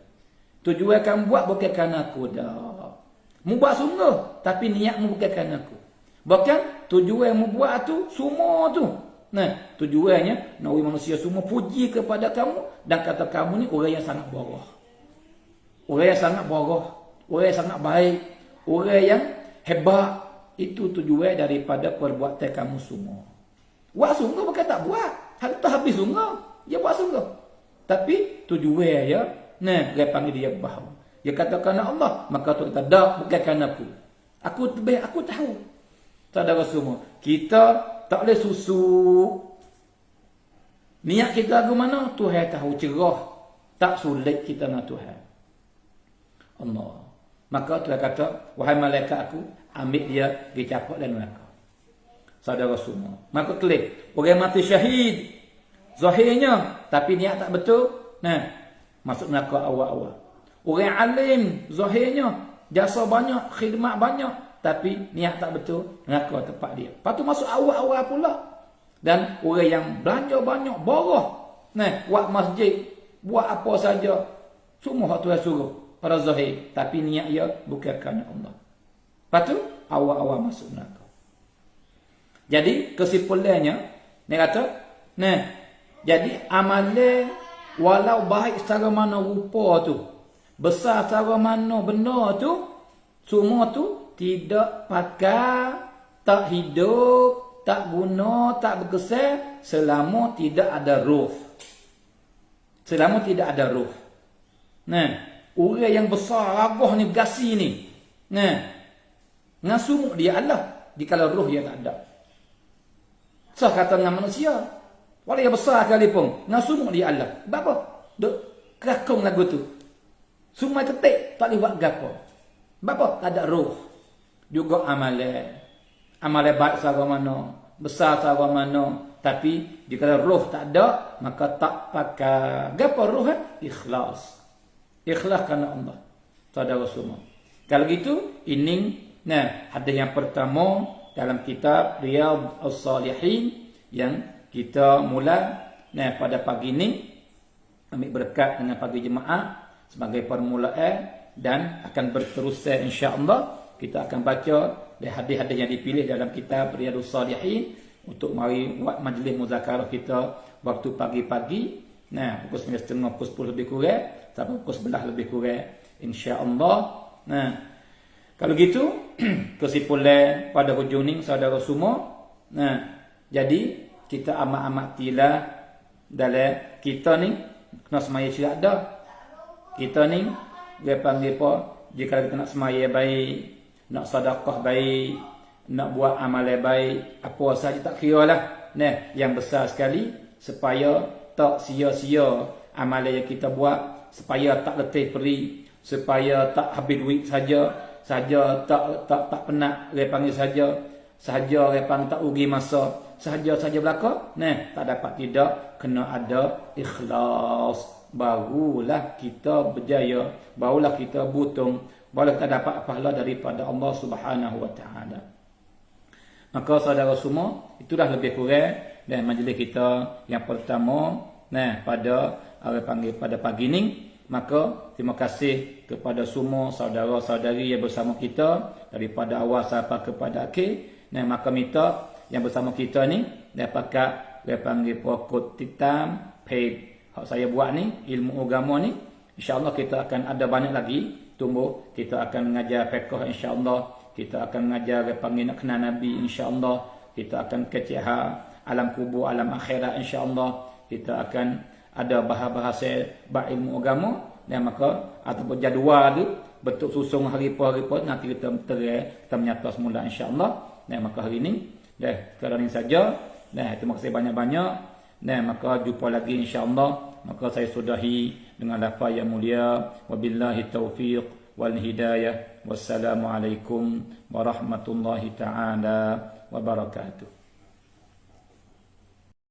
Tujuan kamu buat bukan kerana aku dah. Mu buat sungguh, tapi niatmu bukan kerana aku. Bahkan tujuan mu buat tu semua tu. Nah, tujuannya nak manusia semua puji kepada kamu dan kata kamu ni orang yang sangat bodoh. Orang yang sangat bodoh, orang yang sangat baik, orang yang hebat. Itu tujuan daripada perbuatan kamu semua. Buat sungguh bukan tak buat. Harta habis sungguh, dia buat sungguh. Tapi tujuan ya, nah, dia panggil dia bohong. Dia kata kerana Allah, maka tu kata dak bukan kerana aku. Aku tahu. Saudara semua, kita tak boleh susu. Niat kita ke mana? Tuhan tahu cerah. Tak sulit kita dengan Tuhan. Allah. Maka Tuhan kata, wahai malaikat aku, ambil dia dicapok dan neraka. Saudara semua. Maka kelih, orang mati syahid. Zahirnya, tapi niat tak betul. Nah, masuk neraka awal-awal. Orang alim, zahirnya, jasa banyak, khidmat banyak. Tapi niat tak betul, neraka tempat dia. Lepas tu masuk awal-awal pula. Dan orang yang belanja banyak, borah. Nah, buat masjid, buat apa saja. Semua hak Tuhan suruh. Pada zahir. Tapi niat dia bukan kerana Allah. Lepas tu, awal-awal masuk neraka. Jadi, kesimpulannya, dia kata, nah, jadi amalan walau baik secara mana rupa tu, besar secara mana benda tu, semua tu tidak pakai, tak hidup, tak guna, tak berkesan selama tidak ada ruh. Selama tidak ada ruh. Nah, orang yang besar ragah ni, gasi ni. Nah, ngasumuk dia Allah dikala ruh dia tak ada. Sah kata dengan manusia. Walau yang besar sekalipun, ngasumuk dia Allah. Sebab apa? Duk kerakung lagu tu. Semua ketik, tak boleh buat gapo. Sebab apa? Tak ada roh. Juga amalan. Amalan baik secara mana, besar secara mana. Tapi, jika roh tak ada, maka tak pakai. Gapo roh? Ikhlas. Ikhlas kerana Allah. Saudara semua. Kalau gitu, ini, nah, hadis yang pertama dalam kitab Riyadhus Shalihin yang kita mula pada pagi ni ambil berkat dengan pagi jemaah sebagai permulaan dan akan berteruskan insya-Allah kita akan baca hadis-hadis yang dipilih dalam kitab Riyadhus Shalihin untuk mari buat majlis muzakarah kita waktu pagi-pagi pukul 9.30 pukul 10 lebih kurang sampai pukul 11 lebih kurang insya-Allah. Kalau gitu kesimpulan pada hujung ni saudara semua jadi kita amat-amatilah dalam kita ni kena semaya syirak dah. Kita ni dia panggil apa? Jika kita nak semaya baik, nak sedekah baik, nak buat amalan baik, apa saja tak kira lah. Yang besar sekali supaya tak sia-sia amalan yang kita buat, supaya tak letih peri, supaya tak habis duit saja tak penat dia panggil saja dia panggil tak rugi masa saja belaka. Tak dapat tidak, kena ada ikhlas. Barulah kita berjaya, barulah kita butung, barulah kita dapat pahala daripada Allah Subhanahu Wa Taala. Maka saudara semua, itulah lebih kurang dan majlis kita yang pertama pada pada pagi ni. Maka terima kasih kepada semua saudara-saudari yang bersama kita daripada awal sampai kepada akhir. Maka minta yang bersama kita ni dapat dia panggil pokok titam paid saya buat ni ilmu agama ni, insya-Allah kita akan ada banyak lagi tumbuh. Kita akan mengajar fiqh insya-Allah, kita akan mengajar dia panggil nak kenal Nabi insya-Allah, kita akan kecih alam kubur, alam akhirat insya-Allah, kita akan ada bahasa ilmu agama dan maka ataupun jadual tu bentuk susung hari per nanti kita kita menyata semula insya-Allah. Maka hari ni sekarang ni saja. Terima kasih banyak-banyak. Maka jumpa lagi insya-Allah. Maka saya sudahi dengan lafaz yang mulia, wabillahi taufiq wal hidayah. Wassalamualaikum warahmatullahi taala wabarakatuh.